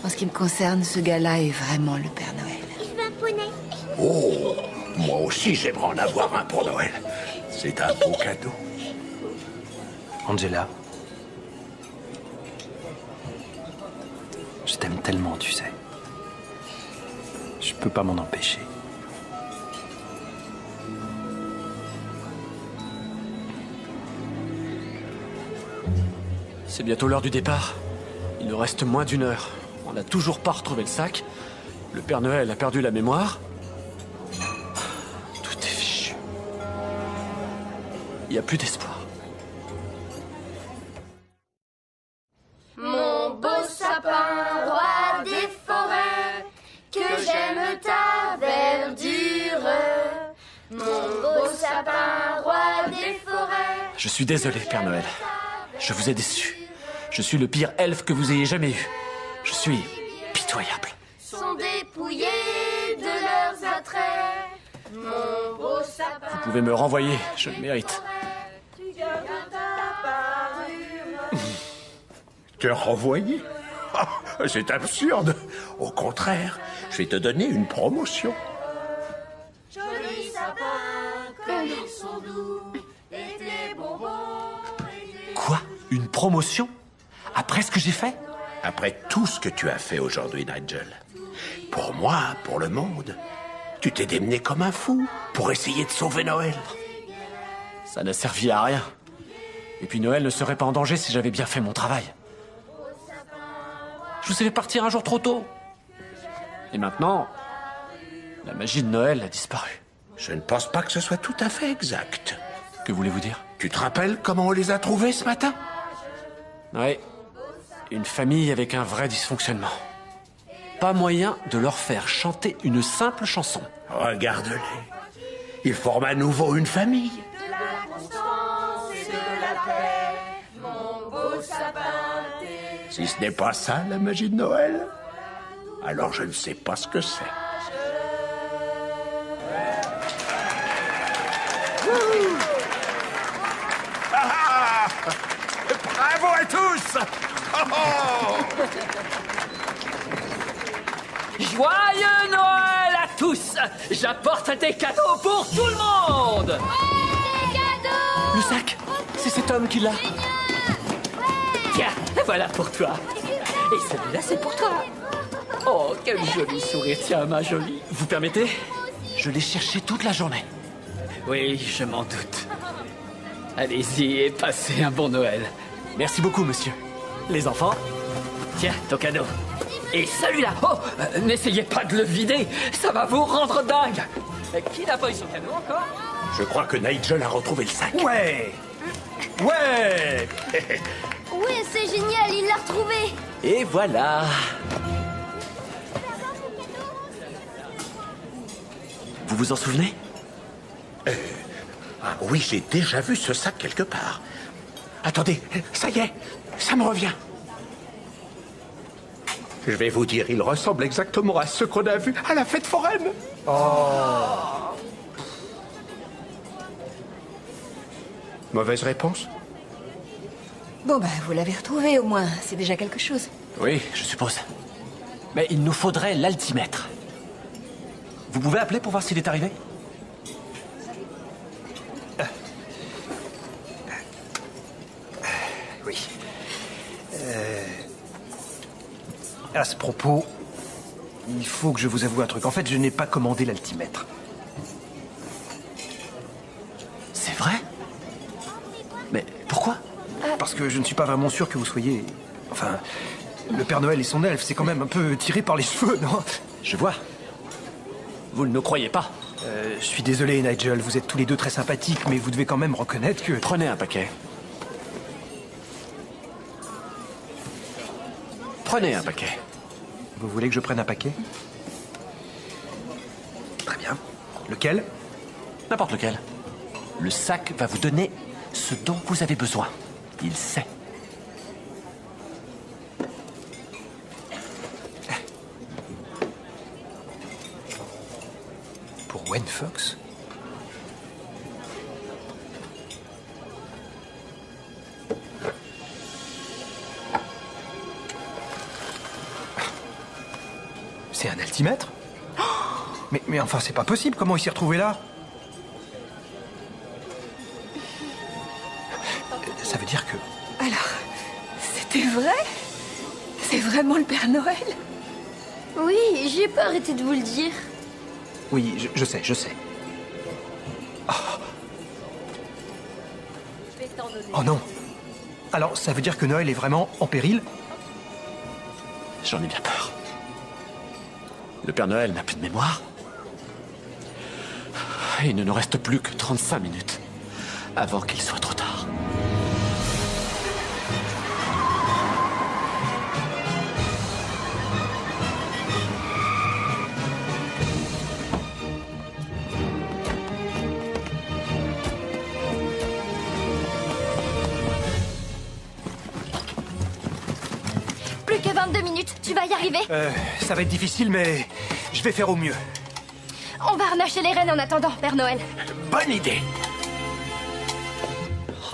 en ce qui me concerne, ce gars-là est vraiment le Père Noël. Il veut un poney. Oh, moi aussi j'aimerais en avoir un pour Noël. C'est un beau cadeau. Angela, je t'aime tellement, tu sais. Je peux pas m'en empêcher. C'est bientôt l'heure du départ. Il nous reste moins d'1 heure. On n'a toujours pas retrouvé le sac. Le Père Noël a perdu la mémoire. Tout est fichu. Il n'y a plus d'espoir. Mon beau sapin, roi des forêts, que j'aime ta verdure. Mon beau sapin, roi des forêts. Je suis désolé, Père Noël. Je vous ai déçu. Je suis le pire elfe que vous ayez jamais eu. Je suis pitoyable. Sont dépouillés de leurs attraits. Mon beau sapin. Vous pouvez me renvoyer, je le mérite. Tu gardes ta parure. Te renvoyer? Oh, c'est absurde. Au contraire, je vais te donner une promotion. Joli sapin, comme ils sont doux. Et tes bonbons. Quoi? Une promotion? Après ce que j'ai fait? Après tout ce que tu as fait aujourd'hui, Nigel. Pour moi, pour le monde. Tu t'es démené comme un fou pour essayer de sauver Noël. Ça n'a servi à rien. Et puis Noël ne serait pas en danger si j'avais bien fait mon travail. Je vous ai fait partir un jour trop tôt. Et maintenant, la magie de Noël a disparu. Je ne pense pas que ce soit tout à fait exact. Que voulez-vous dire? Tu te rappelles comment on les a trouvés ce matin? Oui. Une famille avec un vrai dysfonctionnement. Pas moyen de leur faire chanter une simple chanson. Regarde-les. Ils forment à nouveau une famille. De la constance et de la paix. Mon beau sapin. Si ce n'est pas ça, la magie de Noël, alors je ne sais pas ce que c'est. Bravo à tous. Joyeux Noël à tous! J'apporte des cadeaux pour tout le monde! Des cadeaux. Le sac! C'est cet homme qui l'a! Tiens, voilà pour toi. Et celui-là, c'est pour toi. Oh, quel joli sourire. Tiens, ma jolie. Vous permettez? Je l'ai cherché toute la journée. Oui, je m'en doute. Allez-y et passez un bon Noël. Merci beaucoup, monsieur. Les enfants? Tiens, ton cadeau. Et celui-là. Oh, n'essayez pas de le vider. Ça va vous rendre dingue. Qui n'a pas eu son cadeau encore? Je crois que Nigel a retrouvé le sac. Ouais. Ouais! Ouais, c'est génial, il l'a retrouvé. Et voilà. Vous vous en souvenez? Ah oui, j'ai déjà vu ce sac quelque part. Attendez, ça y est, ça me revient. Je vais vous dire, il ressemble exactement à ceux qu'on a vus à la fête foraine. Oh. Mauvaise réponse? Bon, bah, vous l'avez retrouvé au moins. C'est déjà quelque chose. Oui, je suppose. Mais il nous faudrait l'altimètre. Vous pouvez appeler pour voir s'il est arrivé? Oui. À ce propos, il faut que je vous avoue un truc. En fait, je n'ai pas commandé l'altimètre. C'est vrai? Mais pourquoi? Parce que je ne suis pas vraiment sûr que vous soyez... Enfin, le Père Noël et son elfe, c'est quand même un peu tiré par les cheveux, non? Je vois. Vous ne nous croyez pas? Je suis désolé, Nigel, vous êtes tous les deux très sympathiques, mais vous devez quand même reconnaître que... Prenez un paquet. Prenez un paquet. Vous voulez que je prenne un paquet? Très bien. Lequel? N'importe lequel. Le sac va vous donner ce dont vous avez besoin. Il sait. Pour Wen Fox? C'est un altimètre? Mais enfin, c'est pas possible. Comment il s'est retrouvé là? Ça veut dire que... Alors, c'était vrai? C'est vraiment le Père Noël? Oui, j'ai pas arrêté de vous le dire. Oui, je sais, je sais. Oh non. Alors, ça veut dire que Noël est vraiment en péril? J'en ai bien peur. Le Père Noël n'a plus de mémoire. Il ne nous reste plus que 35 minutes avant qu'il soit trop tard. Plus que 22 minutes, tu vas y arriver. Ça va être difficile, mais je vais faire au mieux. On va harnacher les rennes en attendant, Père Noël. Bonne idée.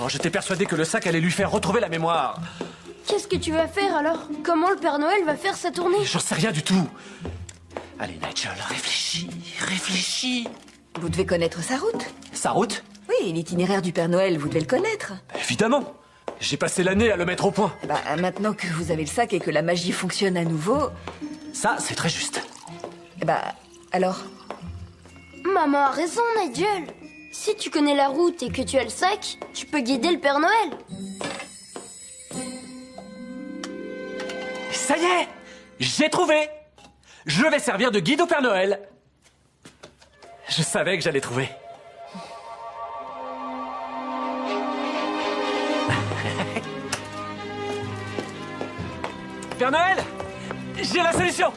Oh, j'étais persuadé que le sac allait lui faire retrouver la mémoire. Qu'est-ce que tu vas faire alors? Comment le Père Noël va faire sa tournée? J'en sais rien du tout. Allez, Nigel, réfléchis, réfléchis. Vous devez connaître sa route. Sa route? Oui, l'itinéraire du Père Noël, vous devez le connaître. Évidemment. J'ai passé l'année à le mettre au point. Bah, maintenant que vous avez le sac et que la magie fonctionne à nouveau... Ça, c'est très juste. Bah, alors... Maman a raison, Nigel. Si tu connais la route et que tu as le sac, tu peux guider le Père Noël. Ça y est, j'ai trouvé. Je vais servir de guide au Père Noël. Je savais que j'allais trouver. Père Noël, j'ai la solution.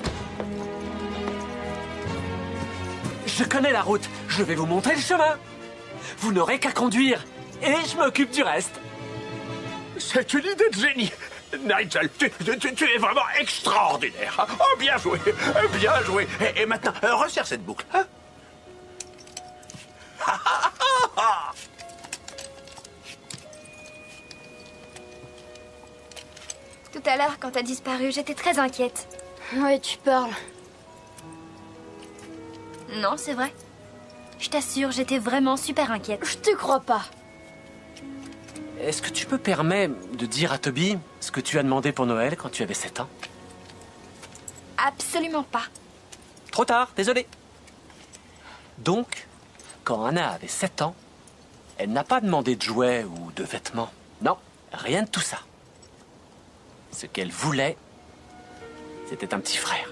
Je connais la route. Je vais vous montrer le chemin. Vous n'aurez qu'à conduire. Et je m'occupe du reste. C'est une idée de génie. Nigel, tu es vraiment extraordinaire. Oh, bien joué, bien joué. Et maintenant, resserre cette boucle. Hein? Tout à l'heure, quand t'as disparu, j'étais très inquiète. Ouais, tu parles. Non, c'est vrai. Je t'assure, j'étais vraiment super inquiète. Je te crois pas. Est-ce que tu me permets de dire à Toby ce que tu as demandé pour Noël quand tu avais 7 ans? Absolument pas. Trop tard, désolé. Donc, quand Anna avait 7 ans, elle n'a pas demandé de jouets ou de vêtements. Non, rien de tout ça. Ce qu'elle voulait, c'était un petit frère.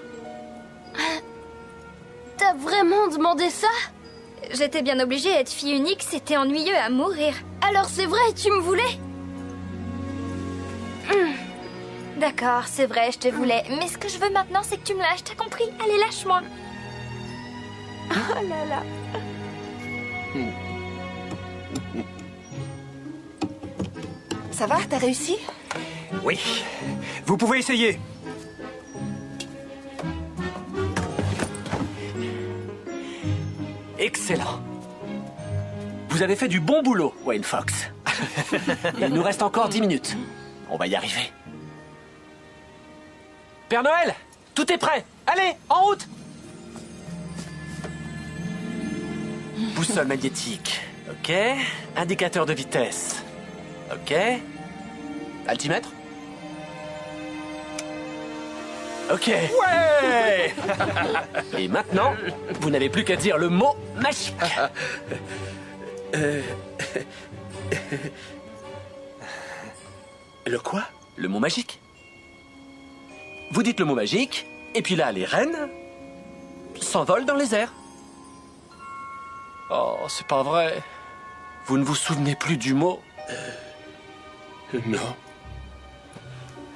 T'as vraiment demandé ça? J'étais bien obligée, être fille unique, c'était ennuyeux à mourir. Alors c'est vrai, tu me voulais? D'accord, c'est vrai, je te voulais. Mais ce que je veux maintenant, c'est que tu me lâches, t'as compris? Allez, lâche-moi. Oh là là. Ça va, t'as réussi? Oui. Vous pouvez essayer. Excellent. Vous avez fait du bon boulot, Wayne Fox. Il nous reste encore 10 minutes. On va y arriver. Père Noël, tout est prêt. Allez, en route. Boussole magnétique. Ok. Indicateur de vitesse. Ok. Altimètre. Ok. Ouais. Et maintenant, vous n'avez plus qu'à dire le mot magique. Le quoi? Le mot magique. Vous dites le mot magique, et puis là, les rennes s'envolent dans les airs. Oh, c'est pas vrai. Vous ne vous souvenez plus du mot? Non.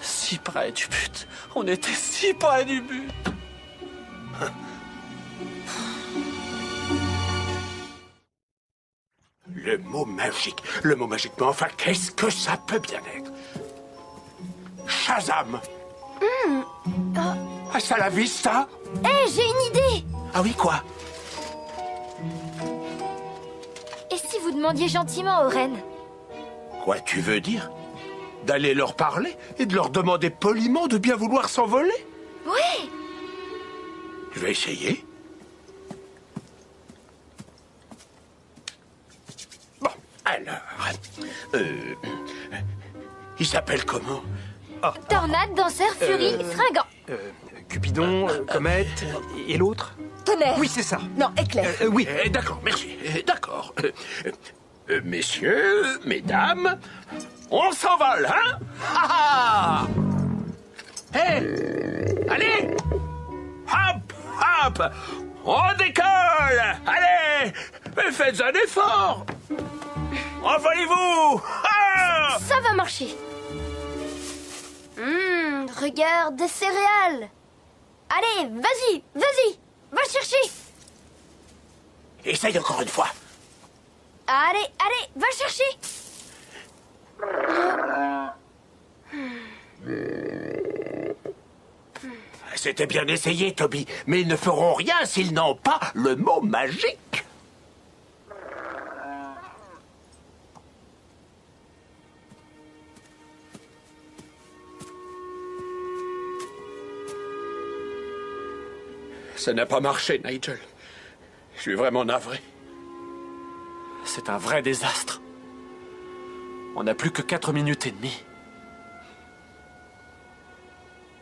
Si près du but. On était si près du but. Le mot magique. Le mot magique. Mais enfin, qu'est-ce que ça peut bien être? Shazam! Ah, ça la vise, ça? Hé, j'ai une idée! Ah oui, quoi? Et si vous demandiez gentiment aux reines? Quoi tu veux dire? D'aller leur parler et de leur demander poliment de bien vouloir s'envoler? Oui! Je vais essayer. Bon, alors... il s'appelle comment? Tornade, danseur, furie, fringant. Cupidon, comète, et l'autre? Tonnerre. Oui, c'est ça. Non, éclair. Oui. D'accord, merci. D'accord. Messieurs, mesdames, on s'envole, hein? Ha ha! Hé! Allez! Hop! Hop! On décolle! Allez! Mais faites un effort! Envolez-vous! Ah! Ça va marcher. Regarde, des céréales. Allez, vas-y, vas-y, va chercher. Essaye encore une fois. Allez, allez, va chercher. C'était bien essayé, Toby, mais ils ne feront rien s'ils n'ont pas le mot magique. Ça n'a pas marché, Nigel. Je suis vraiment navré. C'est un vrai désastre. On n'a plus que 4 minutes et demie.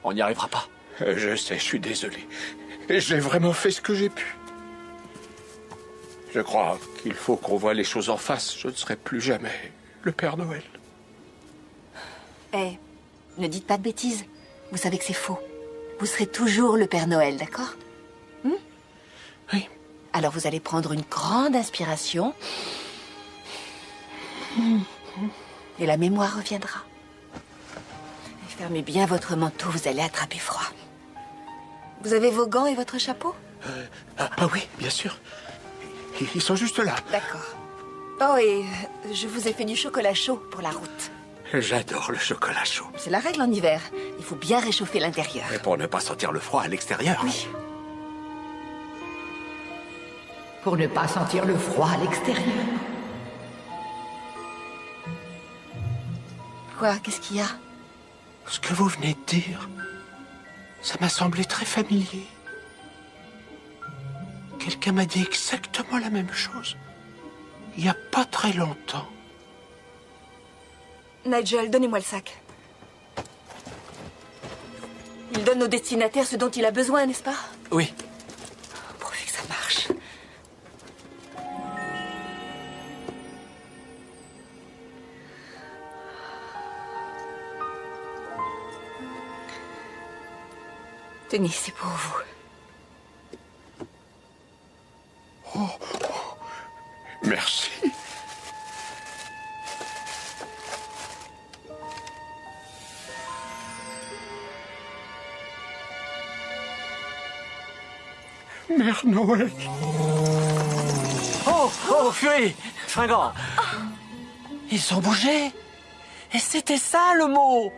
On n'y arrivera pas. Je sais, je suis désolé. J'ai vraiment fait ce que j'ai pu. Je crois qu'il faut qu'on voie les choses en face. Je ne serai plus jamais le Père Noël. Eh, ne dites pas de bêtises. Vous savez que c'est faux. Vous serez toujours le Père Noël, d'accord? Oui. Alors vous allez prendre une grande inspiration. Et la mémoire reviendra. Et fermez bien votre manteau, vous allez attraper froid. Vous avez vos gants et votre chapeau? Oui, bien sûr. Ils sont juste là. D'accord. Oh, et je vous ai fait du chocolat chaud pour la route. J'adore le chocolat chaud. C'est la règle en hiver. Il faut bien réchauffer l'intérieur. Et pour ne pas sentir le froid à l'extérieur. Oui. Pour ne pas sentir le froid à l'extérieur. Quoi? Qu'est-ce qu'il y a? Ce que vous venez de dire, ça m'a semblé très familier. Quelqu'un m'a dit exactement la même chose. Il n'y a pas très longtemps. Nigel, donnez-moi le sac. Il donne au destinataire ce dont il a besoin, n'est-ce pas? Oui. Pourvu que ça marche. Tenez, c'est pour vous. Oh, Merci. Mère Noël. Oh, Fury, Fringant. Ils ont bougé. Et c'était ça le mot.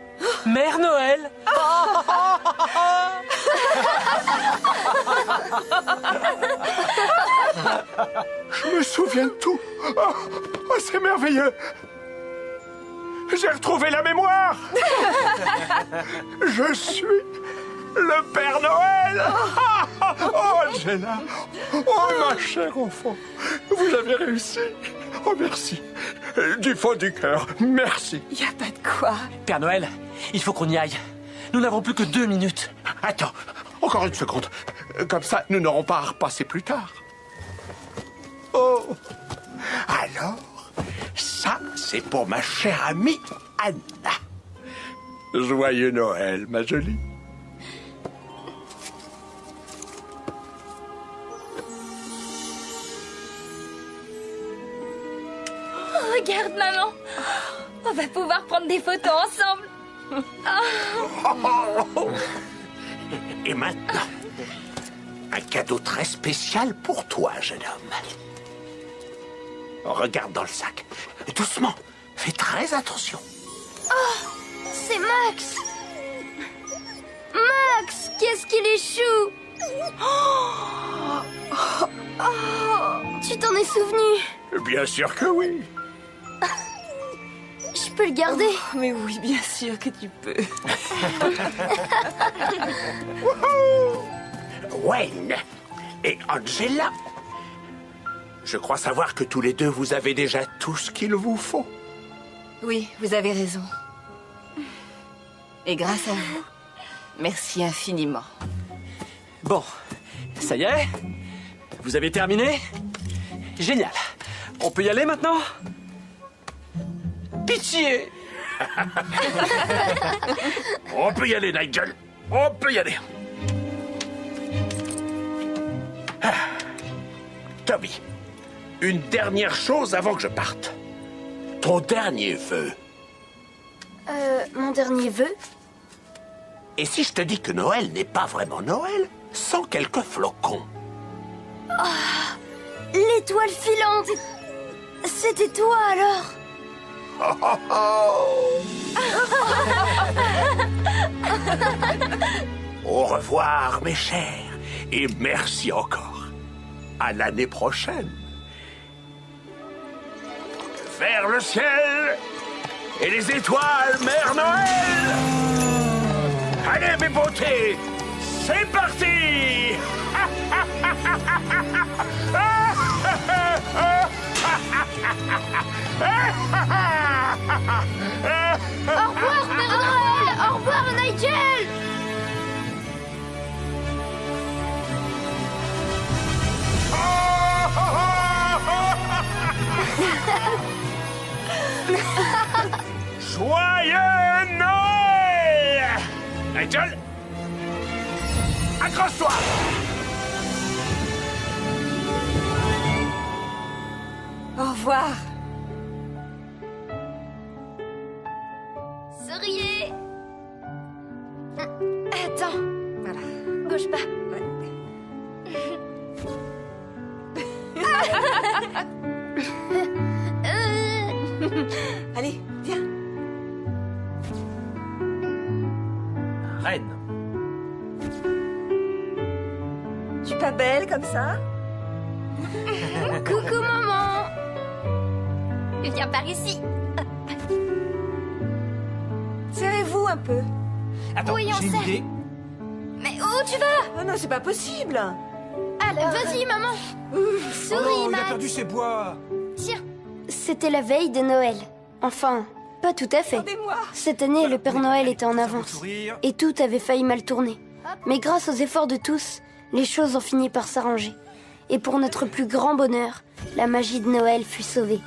Mère Noël. Je me souviens de tout. Oh, c'est merveilleux. J'ai retrouvé la mémoire. Je suis le Père Noël. Oh, Angela. Oh, ma chère enfant. Vous avez réussi. Oh, merci. Du fond du cœur, merci. Y a pas de quoi. Père Noël, il faut qu'on y aille. Nous n'avons plus que 2 minutes. Attends, encore une seconde. Comme ça, nous n'aurons pas à repasser plus tard. Oh. Alors, ça, c'est pour ma chère amie Anna. Joyeux Noël, ma jolie. Regarde, maman. On va pouvoir prendre des photos ensemble. Et maintenant, un cadeau très spécial pour toi, jeune homme. Regarde dans le sac. Doucement. Fais très attention. Oh, c'est Max. Max, qu'est-ce qu'il est chou. Tu t'en es souvenu? Bien sûr que oui. Je peux le garder? Mais oui, bien sûr que tu peux. Wayne et Angela. Je crois savoir que tous les deux, vous avez déjà tout ce qu'il vous faut. Oui, vous avez raison. Et grâce à vous, merci infiniment. Bon, ça y est? Vous avez terminé? Génial. On peut y aller maintenant? Pitié! On peut y aller, Nigel. On peut y aller. Ah. Toby, une dernière chose avant que je parte. Ton dernier vœu. Mon dernier vœu? Et si je te dis que Noël n'est pas vraiment Noël, sans quelques flocons? Ah, l'étoile filante! C'était toi alors? Au revoir, mes chers, et merci encore. À l'année prochaine. Vers le ciel et les étoiles, Mère Noël! Allez, mes beautés, c'est parti! Au revoir, Père Noël! Au revoir, Nigel! Joyeux Noël! Nigel, accroche-toi! Au revoir. Souriez! Attends. Voilà. Bouge pas. Allez, viens. Reine. Tu suis pas belle comme ça? Coucou, maman! Viens par ici. Serrez-vous un peu. Attends, Oui, on j'ai une sait. idée. Mais où tu vas? Oh non, c'est pas possible. Alors, vas-y, maman. Souris, Oh, il a Max. perdu ses bois. Tiens. C'était la veille de Noël. Enfin, pas tout à fait. Cette année, le Père Noël était en avance. Et tout avait failli mal tourner. Mais grâce aux efforts de tous, les choses ont fini par s'arranger. Et pour notre plus grand bonheur, la magie de Noël fut sauvée.